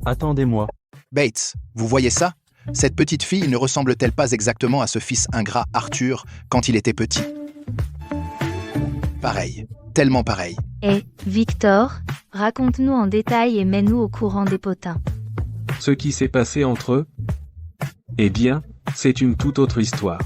Attendez-moi. Bates, vous voyez ça? Cette petite fille ne ressemble-t-elle pas exactement à ce fils ingrat Arthur quand il était petit? Pareil, tellement pareil. Eh, Victor, raconte-nous en détail et mets-nous au courant des potins. Ce qui s'est passé entre eux? Eh bien, c'est une toute autre histoire.